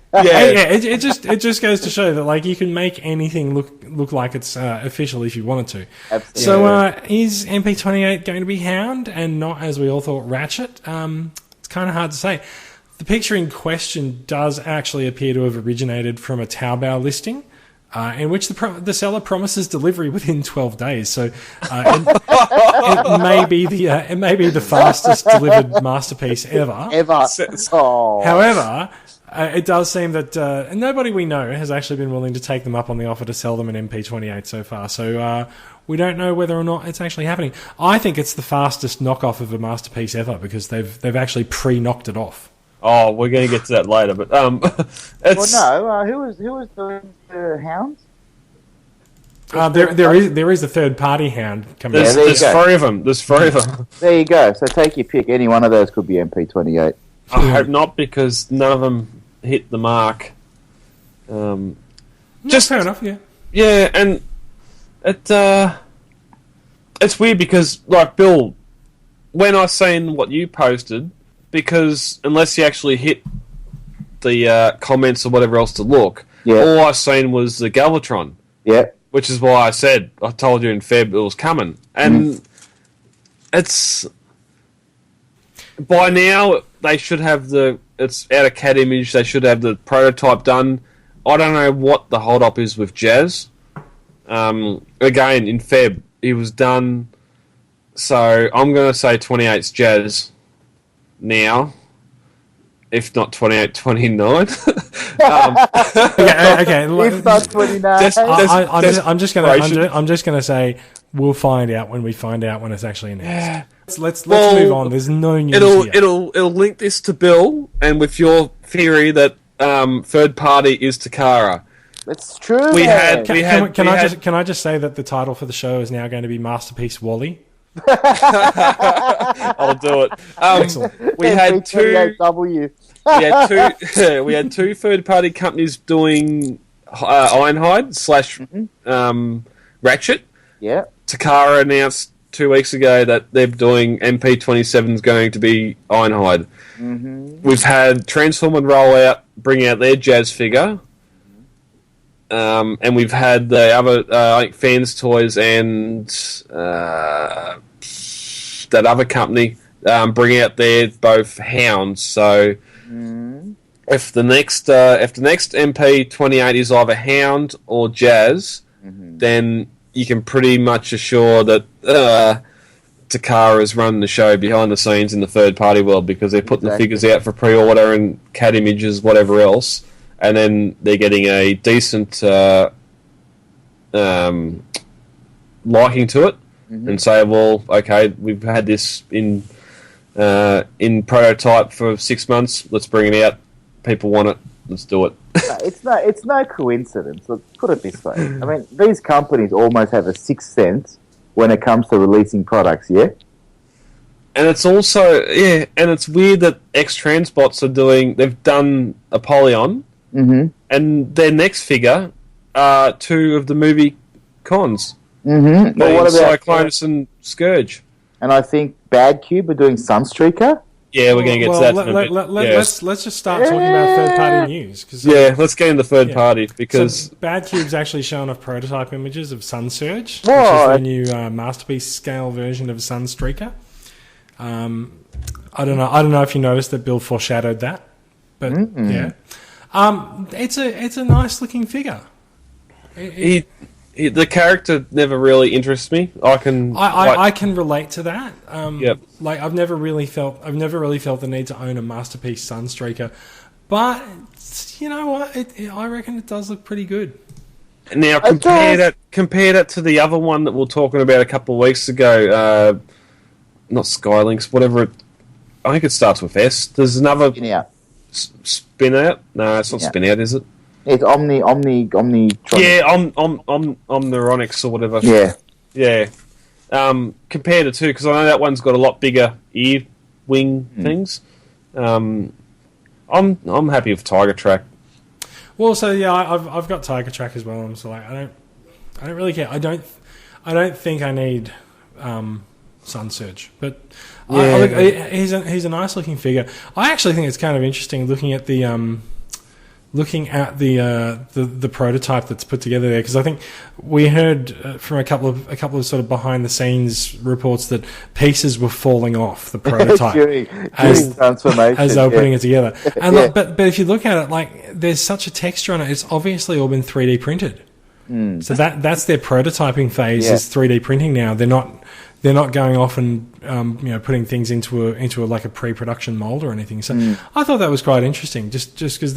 It just goes to show that like you can make anything look like it's official if you wanted to. Absolutely. So is MP28 going to be Hound and not, as we all thought, Ratchet? It's kind of hard to say. The picture in question does actually appear to have originated from a Taobao listing, in which the seller promises delivery within 12 days. So it may be the fastest delivered masterpiece ever. However, it does seem that nobody we know has actually been willing to take them up on the offer to sell them an MP28 so far. So we don't know whether or not it's actually happening. I think it's the fastest knockoff of a masterpiece ever because they've actually pre-knocked it off. Oh, we're going to get to that later, but it's... Well, no. Who was doing the Hounds? There is a third party Hound coming. There's three of them. There you go. So take your pick. Any one of those could be MP28. I hope not, because none of them hit the mark. Just fair enough. Yeah. Yeah, and it. it's weird because, like, Bill, when I seen what you posted, because unless you actually hit the comments or whatever else to look, all I seen was the Galvatron. Yeah. Which is why I told you in Feb it was coming. And it's... By now, they should have it's out of CAD image, they should have the prototype done. I don't know what the hold-up is with Jazz. Again, in Feb, it was done. So I'm going to say 28's Jazz now. If not 28, 29. Okay. If not 29. I'm just gonna say we'll find out when we find out when it's actually announced. Let's move on. There's no news yet. It'll link this to Bill and with your theory that third party is Takara. That's true. Can I just say that the title for the show is now going to be Masterpiece Wally? I'll do it. Excellent. We had two third-party companies doing Ironhide / Ratchet. Yeah. Takara announced 2 weeks ago that they're doing MP27 is going to be Ironhide. Mm-hmm. We've had Transformer roll out, bring out their Jazz figure. And we've had the other, like Fans Toys and that other company bring out their both Hounds. So if the next MP28 is either Hound or Jazz, then you can pretty much assure that Takara is running the show behind the scenes in the third party world because they're putting the figures out for pre-order and CAD images, whatever else. And then they're getting a decent liking to it, and say, "Well, okay, we've had this in prototype for 6 months. Let's bring it out. People want it. Let's do it." It's no coincidence. Let's put it this way. I mean, these companies almost have a sixth sense when it comes to releasing products. Yeah. And it's also and it's weird that X-Transbots are doing. They've done Apollyon. Mm-hmm. And their next figure are two of the movie cons. Mm-hmm. Well, what about Cyclonus and Scourge? And I think Bad Cube are doing Sunstreaker. Yeah, we're going to get to that. Let's just start talking about third-party news. Let's get into third party because Bad Cube's actually shown off prototype images of Sun Surge, which is the new masterpiece scale version of Sunstreaker. I don't know if you noticed that Bill foreshadowed that, but yeah. It's a nice looking figure. The character never really interests me. I can relate to that. Yep. Like I've never really felt the need to own a masterpiece Sunstreaker, but you know what? I reckon it does look pretty good. Now compare that to the other one that we were talking about a couple of weeks ago. Not Skylinks, whatever. I think it starts with S. There's another. Spin Out? No, it's not Spin Out, is it? It's Omnitronics. Yeah, Omnitronics or whatever. Yeah. Compare the two, because I know that one's got a lot bigger ear wing things. I'm happy with Tiger Track. Well, so yeah, I've got Tiger Track as well. I'm so like I don't really care. I don't think I need Sun Surge, but he's a nice looking figure. I actually think it's kind of interesting looking at the prototype that's put together there, because I think we heard from a couple of sort of behind the scenes reports that pieces were falling off the prototype as they were putting it together. And but if you look at it, like there's such a texture on it, it's obviously all been 3D printed. So that's their prototyping phase is 3D printing now. They're not going off and putting things into a pre-production mold or anything. So I thought that was quite interesting, just because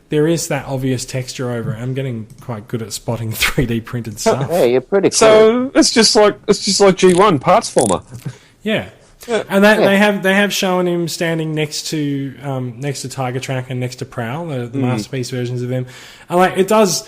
there is that obvious texture over it. I'm getting quite good at spotting 3D printed stuff. Yeah, you're pretty cool. So it's just like G1 parts former. Yeah. And they have shown him standing next to Tiger Track and next to Prowl, the masterpiece versions of them. And like it does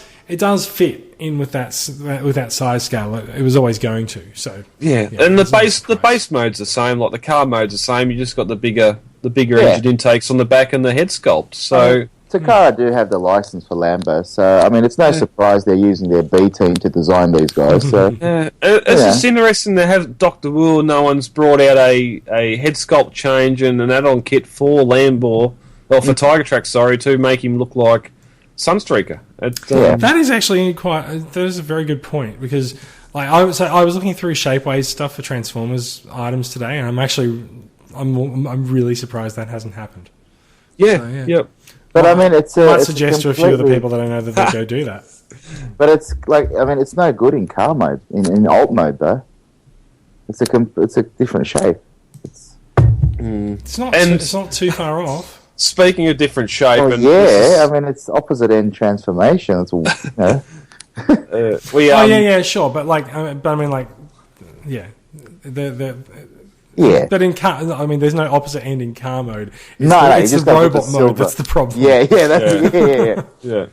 fit in with that size scale. It was always going to. So and the base mode's the same. Like the car mode's the same. You just got the bigger engine intakes on the back and the head sculpt. So Takara do have the license for Lambo, so I mean, it's no surprise they're using their B team to design these guys. So it's just interesting to have Dr. Wu. No one's brought out a head sculpt change and an add-on kit for Lambo, or for Tiger Track, sorry, to make him look like Sunstreaker. That is actually that is a very good point, because like I was looking through Shapeways stuff for Transformers items today, and I'm really surprised that hasn't happened. Yeah. Yep. But I mean, I might suggest to a few of the people that I know that they go do that. But it's like, I mean, it's no good in car mode. In alt mode, though, it's a different shape. It's not too far off. Speaking of different shape, I mean, it's opposite end transformation. It's sure, but I mean, Yeah. But in car, I mean, there's no opposite end in car mode. It's the robot mode that's the problem. Yeah.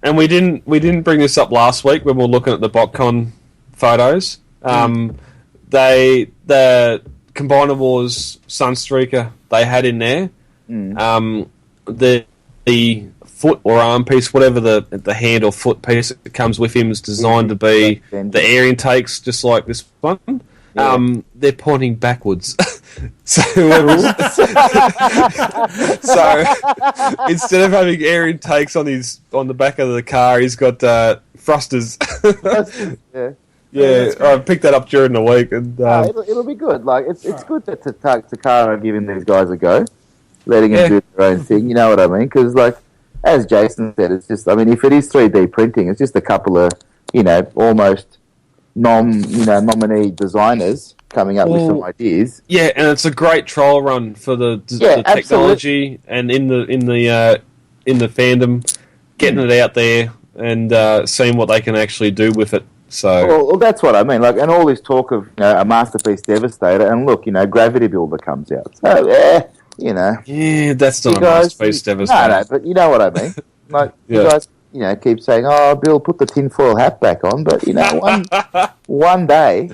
And we didn't bring this up last week when we were looking at the BotCon photos. The Combiner Wars Sunstreaker they had in there. The foot or arm piece, whatever the hand or foot piece that comes with him, is designed to be the air intakes, just like this one. They're pointing backwards. So instead of having air intakes on the back of the car, he's got thrusters. I picked that up during the week, and it'll be good. Like it's good that Takara are giving these guys a go, letting them do their own thing. You know what I mean? Because as Jason said, it's just, I mean, if it is 3D printing, it's just a couple of almost nominee designers coming up with some ideas. Yeah, and it's a great trial run for the technology, and in the fandom, getting it out there and seeing what they can actually do with it. So, well, that's what I mean. And all this talk of a masterpiece Devastator, and look, Gravity Builder comes out. So, yeah, that's not a masterpiece Devastator. No, but you know what I mean. You guys, keep saying, "Oh, Bill, put the tinfoil hat back on," but one day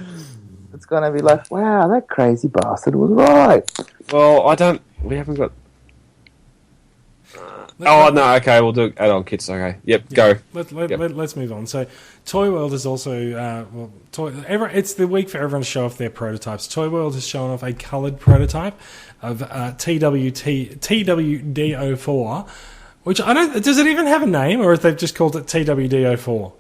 it's going to be like, "Wow, that crazy bastard was right." Well, we haven't got. Okay, we'll do add-on kits. Okay, yep, go. Let's move on. So, Toy World is also it's the week for everyone to show off their prototypes. Toy World has shown off a coloured prototype of TWD04. Which does it even have a name, or if they've just called it TWD04?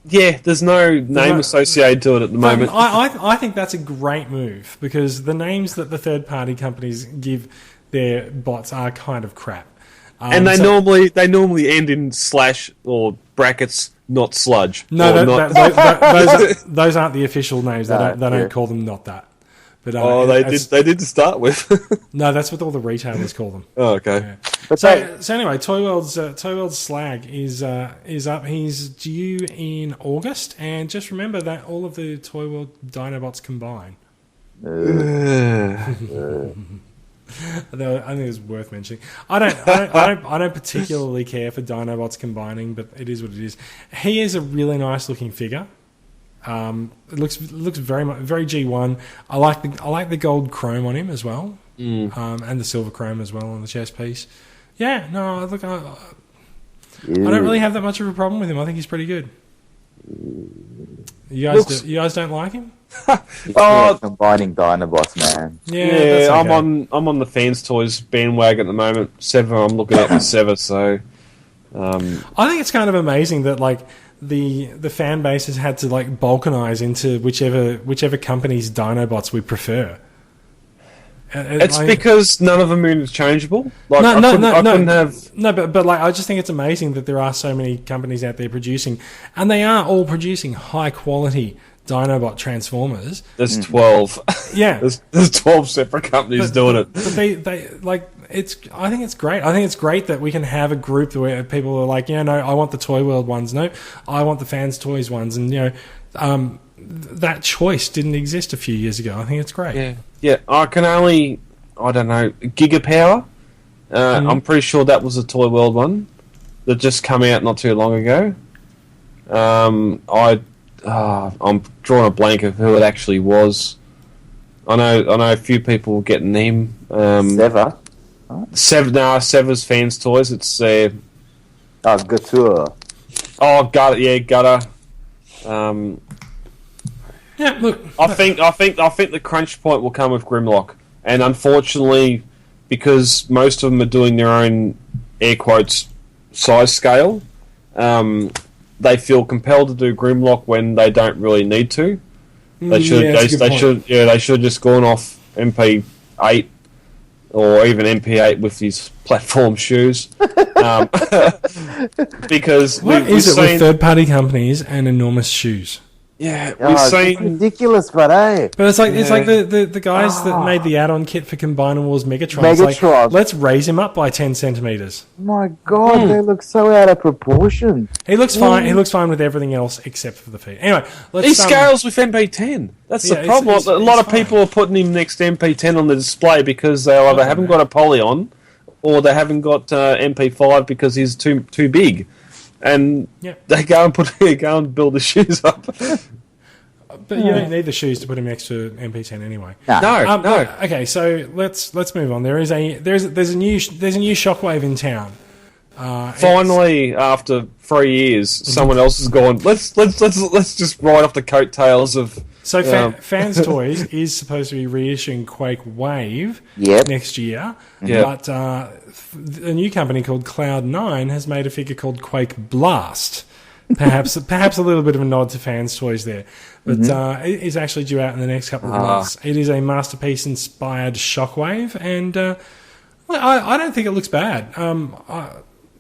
Yeah, there's no name associated to it at the moment. I think that's a great move, because the names that the third-party companies give their bots are kind of crap. And they normally end in slash or brackets, not sludge. No, those aren't the official names. They don't call them not that. But, they did to start with. No, that's what all the retailers call them. Oh, okay. Yeah. But so anyway, Toy World's slag is up. He's due in August, and just remember that all of the Toy World Dinobots combine. I think it's worth mentioning. I don't particularly care for Dinobots combining, but it is what it is. He is a really nice looking figure. It looks very G1. I like the gold chrome on him as well, and the silver chrome as well on the chest piece. Yeah, no, look, I don't really have that much of a problem with him. I think he's pretty good. You guys don't like him? Combining Dinobots, man. Yeah, okay. I'm on the Fans Toys bandwagon at the moment. Seva, I'm looking at the Seva, so. I think it's kind of amazing that the fan base has had to balkanize into whichever company's Dinobots we prefer. It's because none of them are interchangeable. But I just think it's amazing that there are so many companies out there producing, and they are all producing high quality Dinobot Transformers. There's 12. Yeah, there's 12 separate companies doing it. But they I think it's great. I think it's great that we can have a group where people are like, no, I want the Toy World ones. No, I want the Fans Toys ones, and that choice didn't exist a few years ago. I think it's great. Yeah. I don't know, Gigapower. I'm pretty sure that was a Toy World one that just come out not too long ago. I'm drawing a blank of who it actually was. I know a few people getting him. Seva. Seva's Fans Toys. It's Oh, Couture. Oh, Gutter. Yeah, Gutter. Yeah, look. I think the crunch point will come with Grimlock, and unfortunately, because most of them are doing their own air quotes size scale, they feel compelled to do Grimlock when they don't really need to. They should have just gone off MP8 or even MP8 with these platform shoes. Because what is it with third-party companies and enormous shoes? Yeah, we've seen it's ridiculous, but it's like the guys that made the add-on kit for Combiner Wars Megatron. It's like, let's raise him up by 10 centimeters. My God, they look so out of proportion. He looks fine. He looks fine with everything else except for the feet. Anyway, he scales with MP10. That's the problem. A lot of people are putting him next to MP10 on the display because they either haven't got a poly on, or they haven't got MP5 because he's too big. And they go and build the shoes up. But you don't need the shoes to put him next to MP10 anyway. No. Okay, so let's move on. There's a new Shockwave in town. Finally, after 3 years, someone else has gone. Let's just ride off the coattails of. So Fans Toys is supposed to be reissuing Quake Wave next year, but a new company called Cloud9 has made a figure called Quake Blast. Perhaps a little bit of a nod to Fans Toys there, but it is actually due out in the next couple of months. It is a masterpiece-inspired Shockwave, and I don't think it looks bad.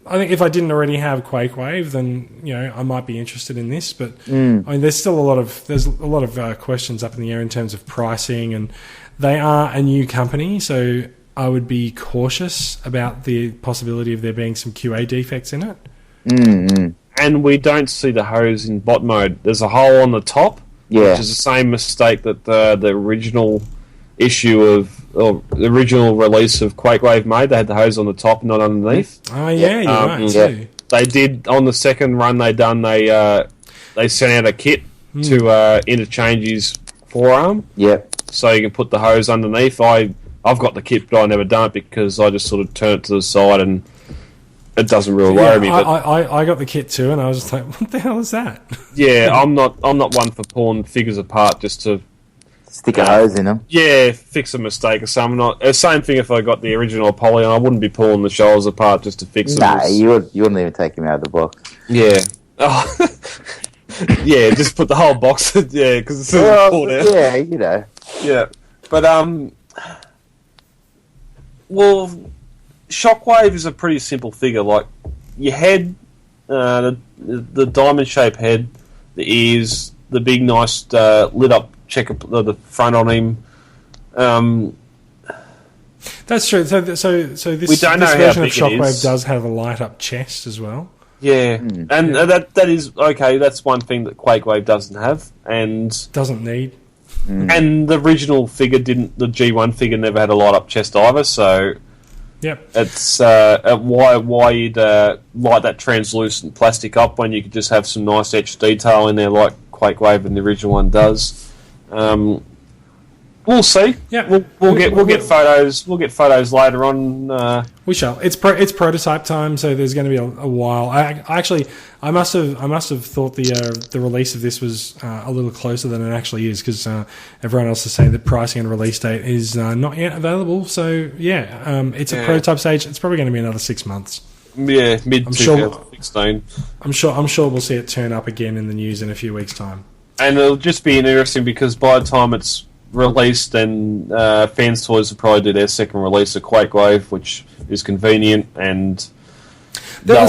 I think if I didn't already have Quake Wave, then I might be interested in this. But I mean, there's still a lot of questions up in the air in terms of pricing, and they are a new company, so I would be cautious about the possibility of there being some QA defects in it. Mm-hmm. And we don't see the hose in bot mode. There's a hole on the top, which is the same mistake that the original the original release of Quake Wave made. They had the hose on the top, not underneath. Oh yeah, you're right. Too. They did on the second run they sent out a kit to interchange his forearm. Yeah. So you can put the hose underneath. I've got the kit, but I never done it because I just sort of turn it to the side and it doesn't really worry me. But I got the kit too, and I was just like, "What the hell is that?" Yeah, I'm not one for pulling figures apart just to stick a hose in them. Yeah, fix a mistake or something. Same thing if I got the original Apollyon, I wouldn't be pulling the shoulders apart just to fix them. Nah, you wouldn't even take him out of the box. Yeah. Oh. Yeah, just put the whole box. Yeah, because it's pulled out. Yeah, Yeah, but well, Shockwave is a pretty simple figure. Like your head, the diamond-shaped head, the ears, the big nice lit up checker, the front on him. That's true. So this version of Shockwave does have a light up chest as well. Yeah, and that is okay. That's one thing that Quake Wave doesn't have, and doesn't need. And the original figure didn't. The G1 figure never had a light up chest either. So, it's why you'd light that translucent plastic up when you could just have some nice etched detail in there, like Quake Wave and the original one does. We'll see. Yeah, we'll get photos. We'll get photos later on. We shall. It's prototype time, so there's going to be a while. I must have thought the release of this was a little closer than it actually is, because everyone else is saying that pricing and release date is not yet available. So it's a prototype stage. It's probably going to be another 6 months. Yeah, mid 2016. I'm sure we'll see it turn up again in the news in a few weeks' time. And it'll just be interesting because by the time it's released, then Fans Toys will probably do their second release of Quake Wave, which is convenient. And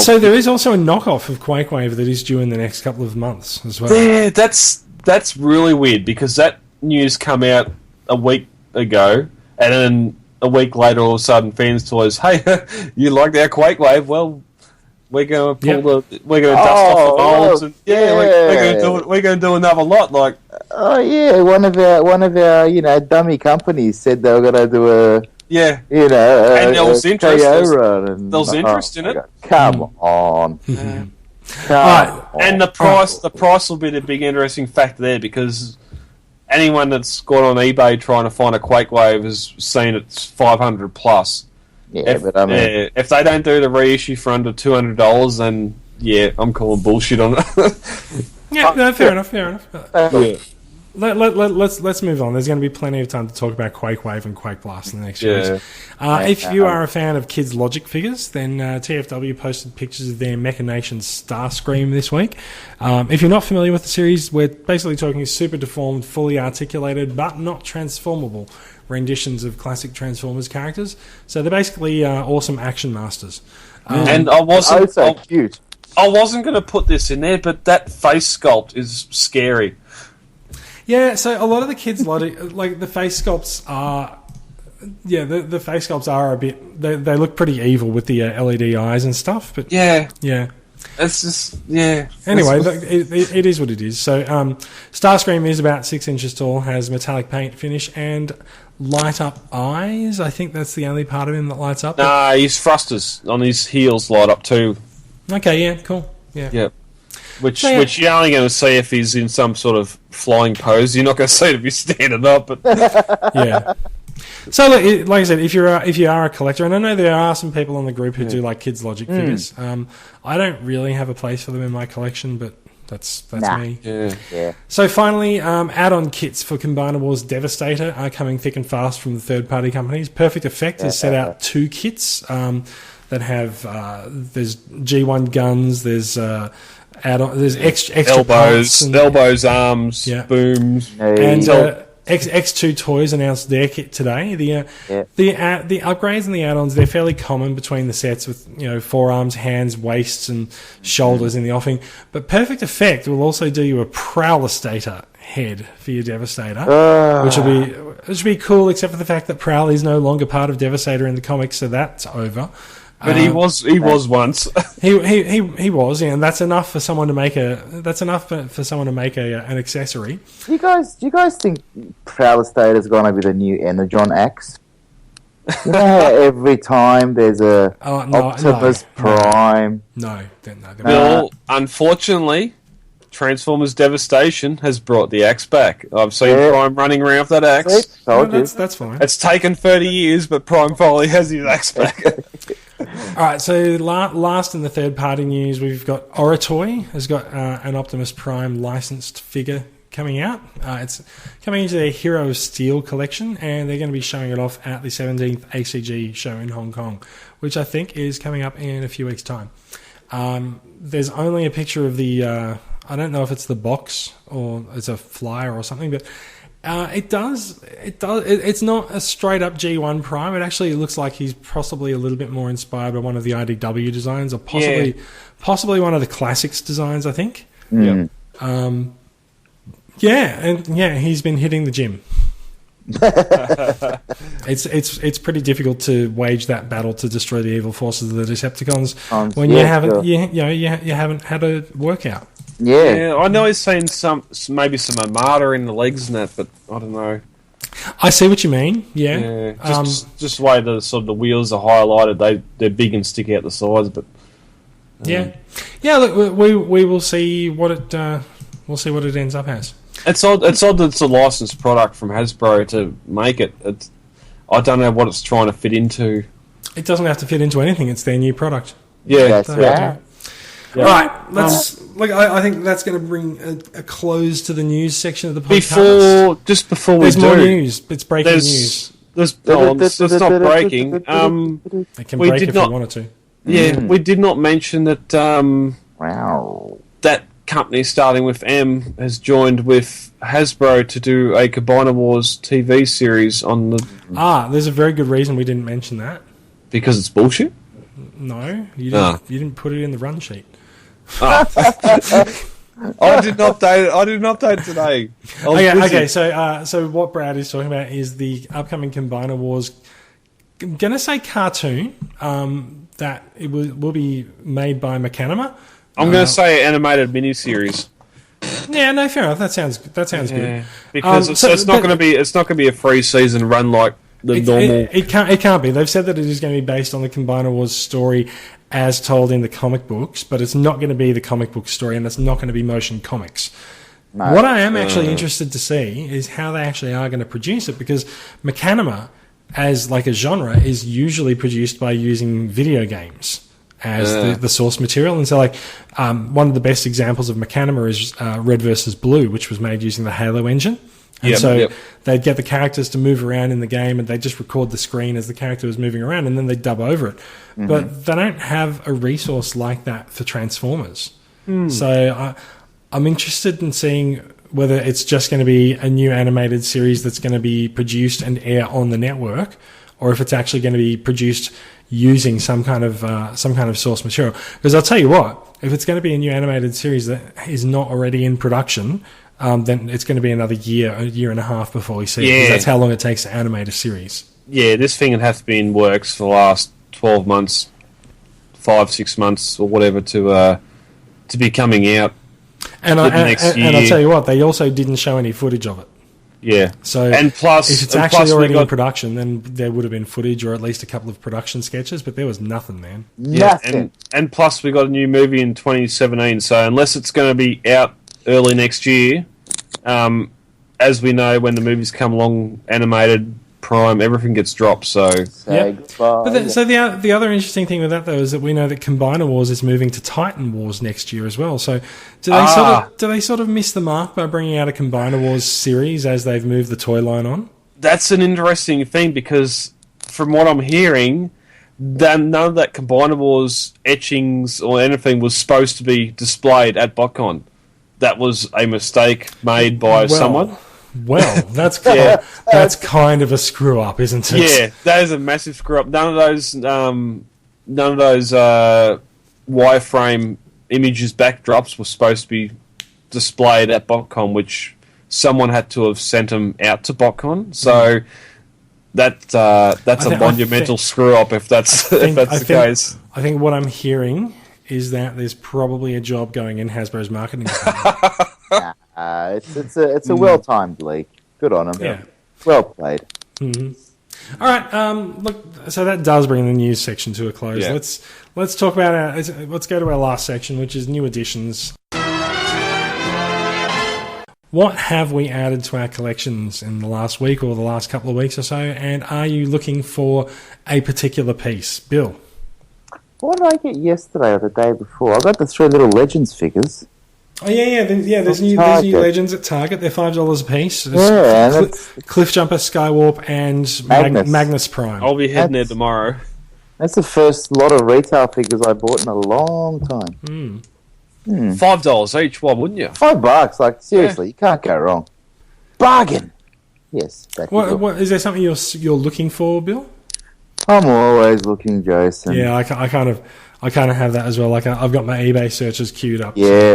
so there is also a knockoff of Quake Wave that is due in the next couple of months as well. Yeah, that's really weird because that news come out a week ago, and then a week later, all of a sudden, Fans Toys, hey, you like our Quake Wave? Well, we're going to dust off the molds, and we're going to do another lot. Like, one of our dummy companies said they were going to do and there was interest. There was interest in it. Come on. And the price will be the big interesting factor there, because anyone that's gone on eBay trying to find a Quake Wave has seen it's 500 plus. Yeah, but I mean, if they don't do the reissue for under $200, then yeah, I'm calling bullshit on it. Yeah, no, fair enough. Yeah. Let's move on. There's going to be plenty of time to talk about Quake Wave and Quake Blast in the next series. If you are a fan of Kids Logic figures, then TFW posted pictures of their Mechanation Starscream this week. If you're not familiar with the series, we're basically talking super deformed, fully articulated, but not transformable renditions of classic Transformers characters. So they're basically awesome action masters. And I wasn't so cute. I wasn't going to put this in there, but that face sculpt is scary. Yeah, so a lot of the Kids Logic, like the face sculpts are, the face sculpts are a bit. They look pretty evil with the LED eyes and stuff. But yeah, it's just Anyway, it is what it is. So Starscream is about 6 inches tall, has metallic paint finish and light up eyes. I think that's the only part of him that lights up. Nah, his thrusters on his heels light up too. Okay, yeah, cool. Yeah. Which you're only going to see if he's in some sort of flying pose. You're not going to see it if he's standing up. But yeah. So, like I said, if you are a collector, and I know there are some people on the group who do like Kids Logic figures. I don't really have a place for them in my collection, but that's me. Yeah. So finally, add-on kits for Combiner Wars Devastator are coming thick and fast from the third-party companies. Perfect Effect has set out 2 kits that have there's G1 guns, there's there's extra elbows, arms, booms, and X2 Toys announced their kit today. The upgrades and the add-ons, they're fairly common between the sets with forearms, hands, waists, and shoulders in the offing. But Perfect Effect will also do you a Prowlestator head for your Devastator, which will be cool, except for the fact that Prowl is no longer part of Devastator in the comics, so that's over. But he was once. he was, and that's enough for someone to make an accessory. Do you guys think Prowlestator is going to be the new Energon axe? You know how every time there's a Optimus Prime. No. Bill, unfortunately, Transformers Devastation has brought the axe back. I've seen Prime running around with that axe. That's fine. It's taken 30 years, but Prime finally has his axe back. All right, so last in the third-party news, we've got Oratoy has got an Optimus Prime licensed figure coming out. It's coming into their Hero of Steel collection, and they're going to be showing it off at the 17th ACG show in Hong Kong, which I think is coming up in a few weeks' time. There's only a picture of the... I don't know if it's the box or it's a flyer or something, but it's not a straight up G1 Prime. It actually looks like he's possibly a little bit more inspired by one of the IDW designs, or possibly one of the Classics designs, I think. He's been hitting the gym. It's pretty difficult to wage that battle to destroy the evil forces of the Decepticons when you haven't had a workout. Yeah, I know he's seen maybe some Armada in the legs and that, but I don't know. I see what you mean. Just the way the sort of the wheels are highlighted, they're big and stick out the sides, but Look, we will see what it ends up as. It's odd that it's a licensed product from Hasbro to make it. I don't know what it's trying to fit into. It doesn't have to fit into anything. It's their new product. Yeah, that's right. All right, let's. I think that's going to bring a close to the news section of the podcast. Before there's more news. It's breaking news. It's not breaking. It can break if you wanted to. Yeah, we did not mention that. That company starting with M has joined with Hasbro to do a Combiner Wars TV series on the. There's a very good reason we didn't mention that. Because it's bullshit. No, you didn't put it in the run sheet. I didn't update today. Okay. So what Brad is talking about is the upcoming Combiner Wars. I'm gonna say cartoon. That it will be made by Machinima. I'm gonna say animated miniseries. Yeah, no, fair enough. That sounds good. Because it's not going to be a free season run like the normal. It can't be. They've said that it is going to be based on the Combiner Wars story as told in the comic books, but it's not going to be the comic book story, and it's not going to be motion comics. What I am actually interested to see is how they actually are going to produce it, because Machinima as like a genre is usually produced by using video games as the source material. And so like one of the best examples of Machinima is Red versus Blue, which was made using the Halo engine. And they'd get the characters to move around in the game, and they'd just record the screen as the character was moving around, and then they'd dub over it. Mm-hmm. But they don't have a resource like that for Transformers. So I'm interested in seeing whether it's just going to be a new animated series that's going to be produced and air on the network, or if it's actually going to be produced using some kind of source material. Because I'll tell you what, if it's going to be a new animated series that is not already in production, then it's going to be another year, a year and a half before we see it. Because that's how long it takes to animate a series. Yeah, this thing would have to be in works for the last 12 months, 5-6 months, or whatever to be coming out. And I'll tell you what, they also didn't show any footage of it. Yeah. So and plus, if it's actually already in production, then there would have been footage or at least a couple of production sketches, but there was nothing, man. Nothing. And plus, we got a new movie in 2017, so unless it's going to be out early next year, as we know, when the movies come along, animated, Prime, everything gets dropped. So the other interesting thing with that though is that we know that Combiner Wars is moving to Titan Wars next year as well. So do they sort of miss the mark by bringing out a Combiner Wars series as they've moved the toy line on? That's an interesting thing because from what I'm hearing, none of that Combiner Wars etchings or anything was supposed to be displayed at BotCon. That was a mistake made by someone. Well, that's kind of a screw up, isn't it? Yeah, that is a massive screw up. None of those wireframe images backdrops were supposed to be displayed at BotCon, which someone had to have sent them out to BotCon. So that's a monumental screw up if that's the case. I think what I'm hearing is that there's probably a job going in Hasbro's marketing. It's a well-timed leak. Good on them. Yeah. Well played. Mm-hmm. All right. Look, so that does bring the news section to a close. Yeah. Let's talk about let's go to our last section, which is new additions. What have we added to our collections in the last week or the last couple of weeks or so? And are you looking for a particular piece, Bill? What did I get yesterday or the day before? I got the 3 little Legends figures. Oh yeah. There's new Legends at Target. They're $5 a piece. Cliffjumper, Skywarp, and Magnus Prime. I'll be heading there tomorrow. That's the first lot of retail figures I bought in a long time. $5 each, why wouldn't you? $5, like seriously, you can't go wrong. Bargain. Yes. What is there something you're looking for, Bill? I'm always looking, Jason. Yeah, I kind of have that as well. Like I've got my eBay searches queued up. Yeah.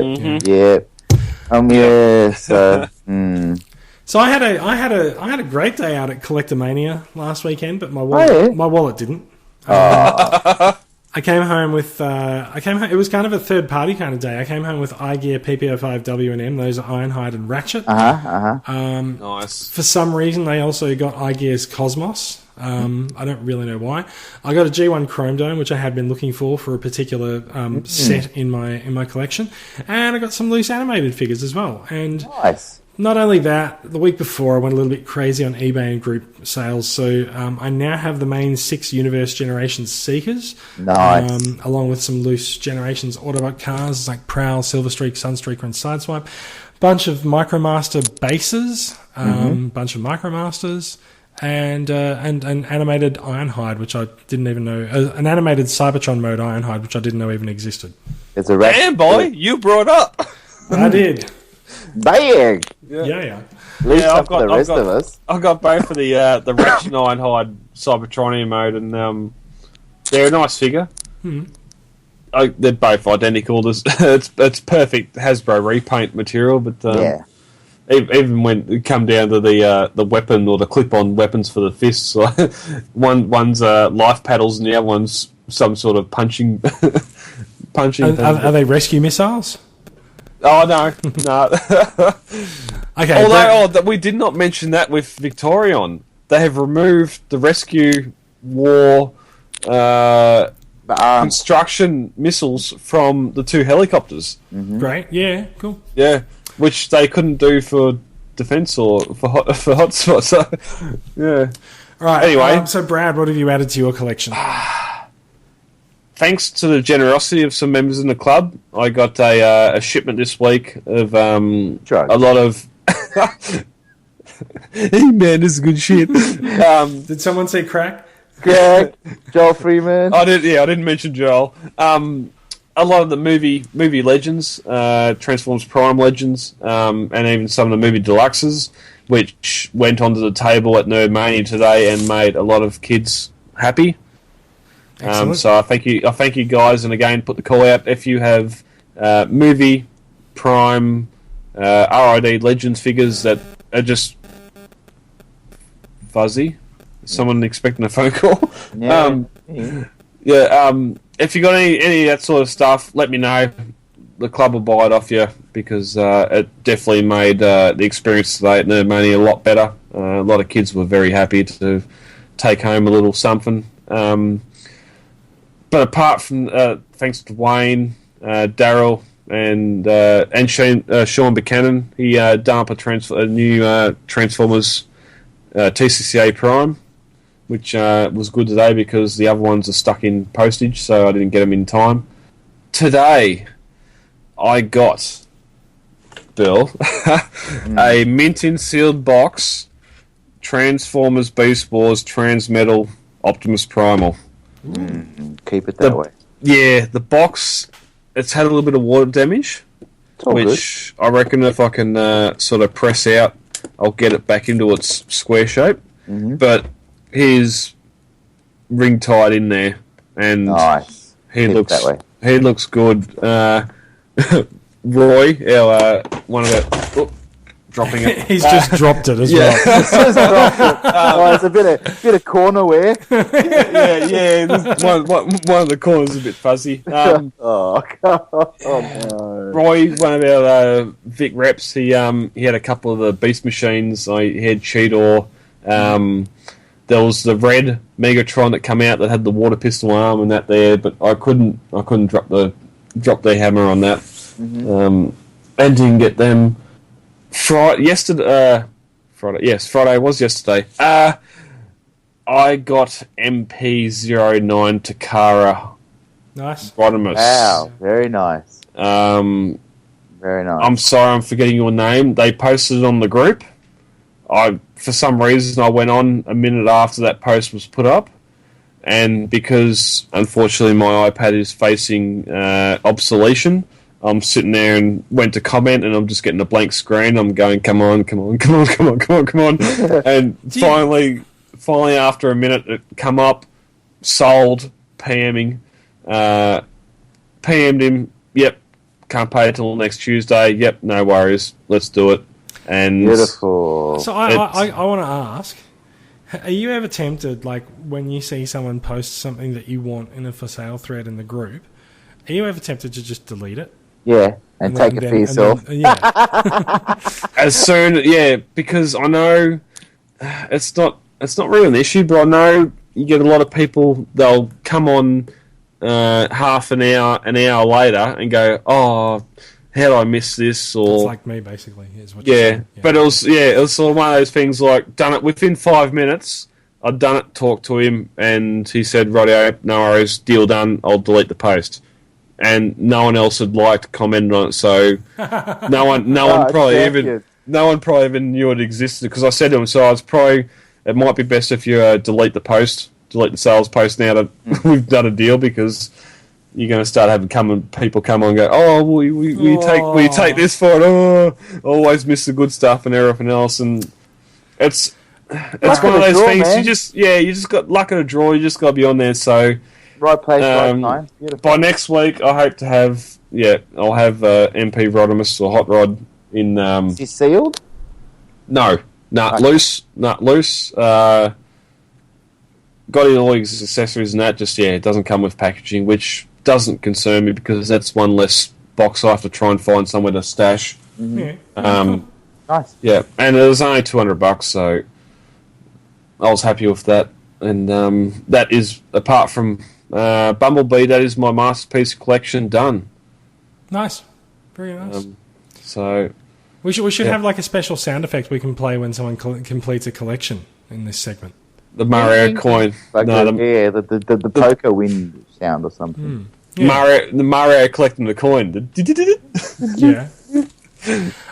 So I had a great day out at Collectomania last weekend, but my wallet didn't. I came home with it was kind of a third party kind of day. I came home with iGear, PPO5, W&M. Those are Ironhide and Ratchet. Nice. For some reason, they also got iGear's Cosmos. I don't really know why. I got a G1 Chrome Dome, which I had been looking for a particular set in my collection, and I got some loose animated figures as well. And nice. Not only that, the week before I went a little bit crazy on eBay and group sales, so I now have the main 6 Universe Generations Seekers, along with some loose Generations Autobot cars like Prowl, Silverstreak, Sunstreaker, and Sideswipe. Bunch of Micromaster bases, bunch of Micromasters. And an animated Ironhide, which I didn't even know. An animated Cybertron mode Ironhide, which I didn't know even existed. It's a damn boy, you brought up. I did. Bang! Yeah. At least I've got the rest of us. I've got both of the Ratchet Ironhide Cybertronian mode, and they're a nice figure. They're both identical. It's perfect Hasbro repaint material, but even when it come down to the weapon or the clip-on weapons for the fists, one's life paddles and the other one's some sort of punching. Are they rescue missiles? Oh no. Okay. Although we did not mention that with Victorion, they have removed the rescue war construction missiles from the 2 helicopters. Great. Yeah. Cool. Yeah. Which they couldn't do for defense or for hotspot. So, yeah. All right. Anyway. So, Brad, what have you added to your collection? Thanks to the generosity of some members in the club, I got a shipment this week of a lot of... Hey, man, this is good shit. Did someone say crack? Greg, Joel Freeman. I didn't mention Joel. A lot of the movie legends, Transformers Prime legends, and even some of the movie deluxes, which went onto the table at Nerdmania today and made a lot of kids happy. So I thank you guys, and again put the call out if you have movie Prime RID Legends figures that are just fuzzy. Someone expecting a phone call. If you got any of that sort of stuff, let me know. The club will buy it off you because it definitely made the experience today at Nerdmania a lot better. A lot of kids were very happy to take home a little something. But apart from thanks to Wayne, Daryl, and Sean Buchanan, he done up a new Transformers TCCA Prime, which was good today because the other ones are stuck in postage, so I didn't get them in time. Today, I got, Bill, a mint-in sealed box, Transformers Beast Wars Transmetal Optimus Primal. Keep it that way. Yeah, the box, it's had a little bit of water damage, which good. I reckon if I can sort of press out, I'll get it back into its square shape. Mm-hmm. But he's ring tied in there, and nice. He looks good. Roy, our one of our dropping it. He's just dropped it as well. He's just dropped it. It's a bit of corner wear. yeah. One of the corners is a bit fuzzy. No. Roy, one of our Vic reps, he had a couple of the beast machines. He had Cheetor. There was the red Megatron that came out that had the water pistol arm and that there, but I couldn't drop the hammer on that. Mm-hmm. And didn't get them. Friday was yesterday. I got MP09 Takara. Nice. Rodimus. Wow, very nice. Very nice. I'm sorry, I'm forgetting your name. They posted it on the group. For some reason, I went on a minute after that post was put up, and because unfortunately my iPad is facing obsolescon, I'm sitting there and went to comment, and I'm just getting a blank screen. I'm going, come on, and finally, after a minute, it come up, sold, PMing, PM'd him. Yep, can't pay it till next Tuesday. Yep, no worries, let's do it. And beautiful. So I want to ask, are you ever tempted, like when you see someone post something that you want in a for sale thread in the group, are you ever tempted to just delete it? Yeah, and take it for yourself. Because I know it's not really an issue, but I know you get a lot of people, they'll come on half an hour later and go, oh, how did I miss this? Or it's like me, basically. Is what you're saying. But it was sort of one of those things like, done it within 5 minutes. I'd done it, talked to him, and he said, "Rightio, no worries, deal done. I'll delete the post." And no one else had liked, commented on it, so no one probably even knew it existed. Because I said to him, so it might be best if you delete the sales post now that we've done a deal, because you're going to start having people come on and go, oh, we take this for it. Oh, always miss the good stuff and everything else, and it's one of those things. Man. You just got luck of the draw. You just got to be on there. So right place, right time. Beautiful. By next week, I hope to have I'll have MP Rodimus or Hot Rod in. Is he sealed? No, loose. Got all his accessories and that. Just it doesn't come with packaging, which doesn't concern me because that's one less box I have to try and find somewhere to stash. Mm-hmm. Nice. Yeah, and it was only $200, so I was happy with that. And that is, apart from Bumblebee, that is my masterpiece collection done. Nice, very nice. So we should have like a special sound effect we can play when someone completes a collection in this segment. The Mario coin. Like No, the poker win sound or something. Yeah. Mario collecting the coin. Yeah.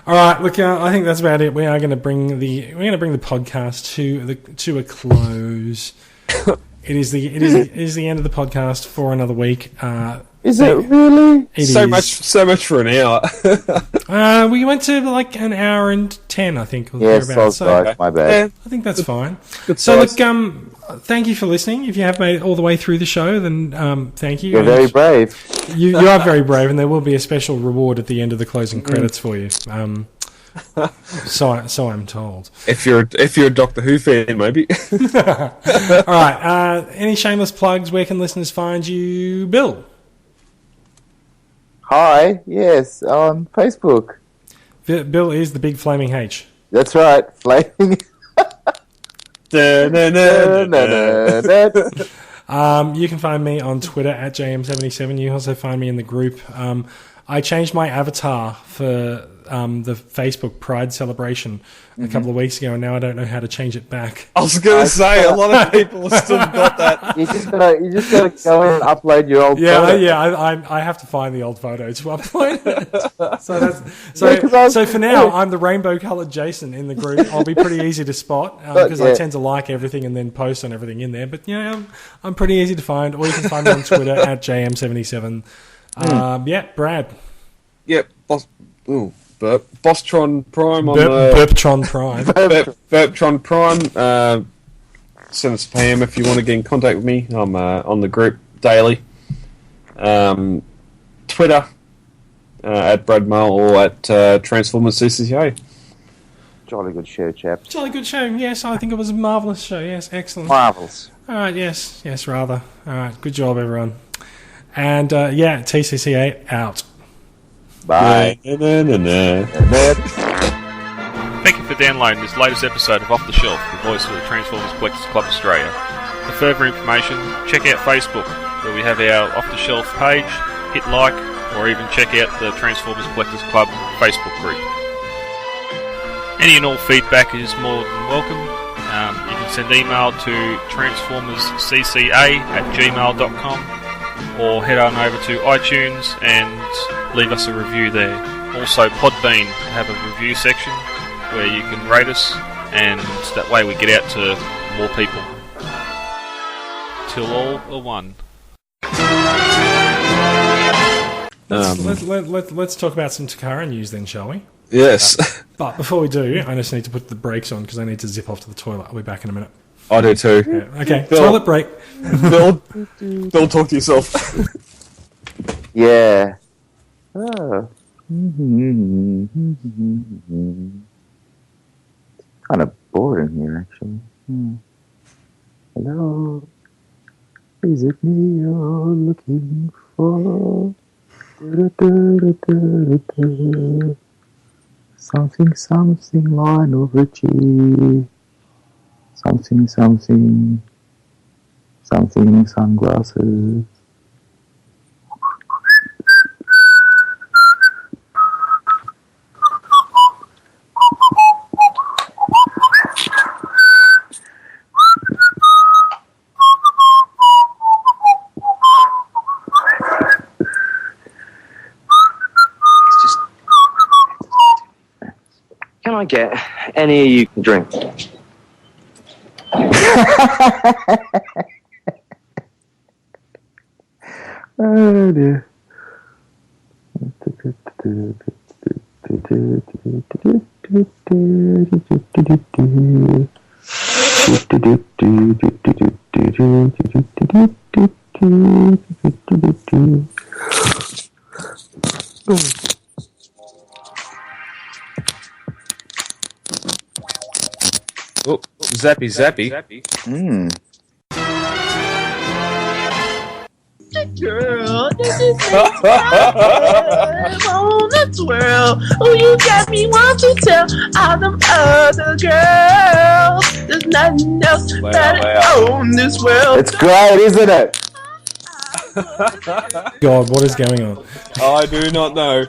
All right. Look, I think that's about it. We are going to bring the podcast to a close. It is the end of the podcast for another week. Is it really? It so is. much for an hour. We went to like an hour and 10, I think. Or Yes, thereabouts. so, right, my bad. Yeah. I think that's fine. Good So size. look, thank you for listening. If you have made it all the way through the show, then thank you. You're very brave. You are very brave, and there will be a special reward at the end of the closing credits for you. So I'm told. If you're a Doctor Who fan, maybe. All right. Any shameless plugs? Where can listeners find you, Bill? Hi, yes, on Facebook. Bill is the big flaming H. That's right, flaming. You can find me on Twitter at JM77. You also find me in the group. I changed my avatar for the Facebook Pride celebration a couple of weeks ago, and now I don't know how to change it back. I was going to say, a lot of people have still got that. You just gotta go in and upload your old photo. I have to find the old photo to upload it. So for now, I'm the rainbow-coloured Jason in the group. I'll be pretty easy to spot because I tend to like everything and then post on everything in there. But yeah, I'm pretty easy to find. Or you can find me on Twitter at JM77. Brad. Yep, Bostron Prime on Burptron Prime. Burptron Prime. Send us a PM if you want to get in contact with me. I'm on the group daily. Twitter at Brad Mull or at Transformers CCCA. Jolly good show, chaps. Jolly good show. Yes, I think it was a marvellous show. Yes, excellent. Marvels. All right, yes, rather. All right, good job, everyone. And TCCA out. Bye. Thank you for downloading this latest episode of Off the Shelf, the voice of the Transformers Collectors Club Australia. For further information, check out Facebook, where we have our Off the Shelf page, hit like, or even check out the Transformers Collectors Club Facebook group. Any and all feedback is more than welcome. You can send email to transformerscca@gmail.com or head on over to iTunes and leave us a review there. Also, Podbean have a review section where you can rate us, and that way we get out to more people. Till all are one. Let's talk about some Takara news then, shall we? Yes. But before we do, I just need to put the brakes on because I need to zip off to the toilet. I'll be back in a minute. I do too. Yeah. Okay, Bill. toilet break. Bill, talk to yourself. Yeah. Oh. Kind of boring here, actually. Hello. Is it me you're looking for? Something, line over G. Something, sunglasses. Can I get any of you can drink? Oh dear. Oh, zappy. Girl, this is on the twirl. Oh, you got me want to tell all them other girls. There's nothing else better on this world. It's great, isn't it? God, what is going on? I do not know.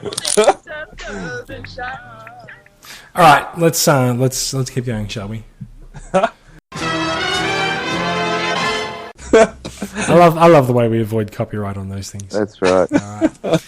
All right, let's keep going, shall we? I love the way we avoid copyright on those things. That's right. All right.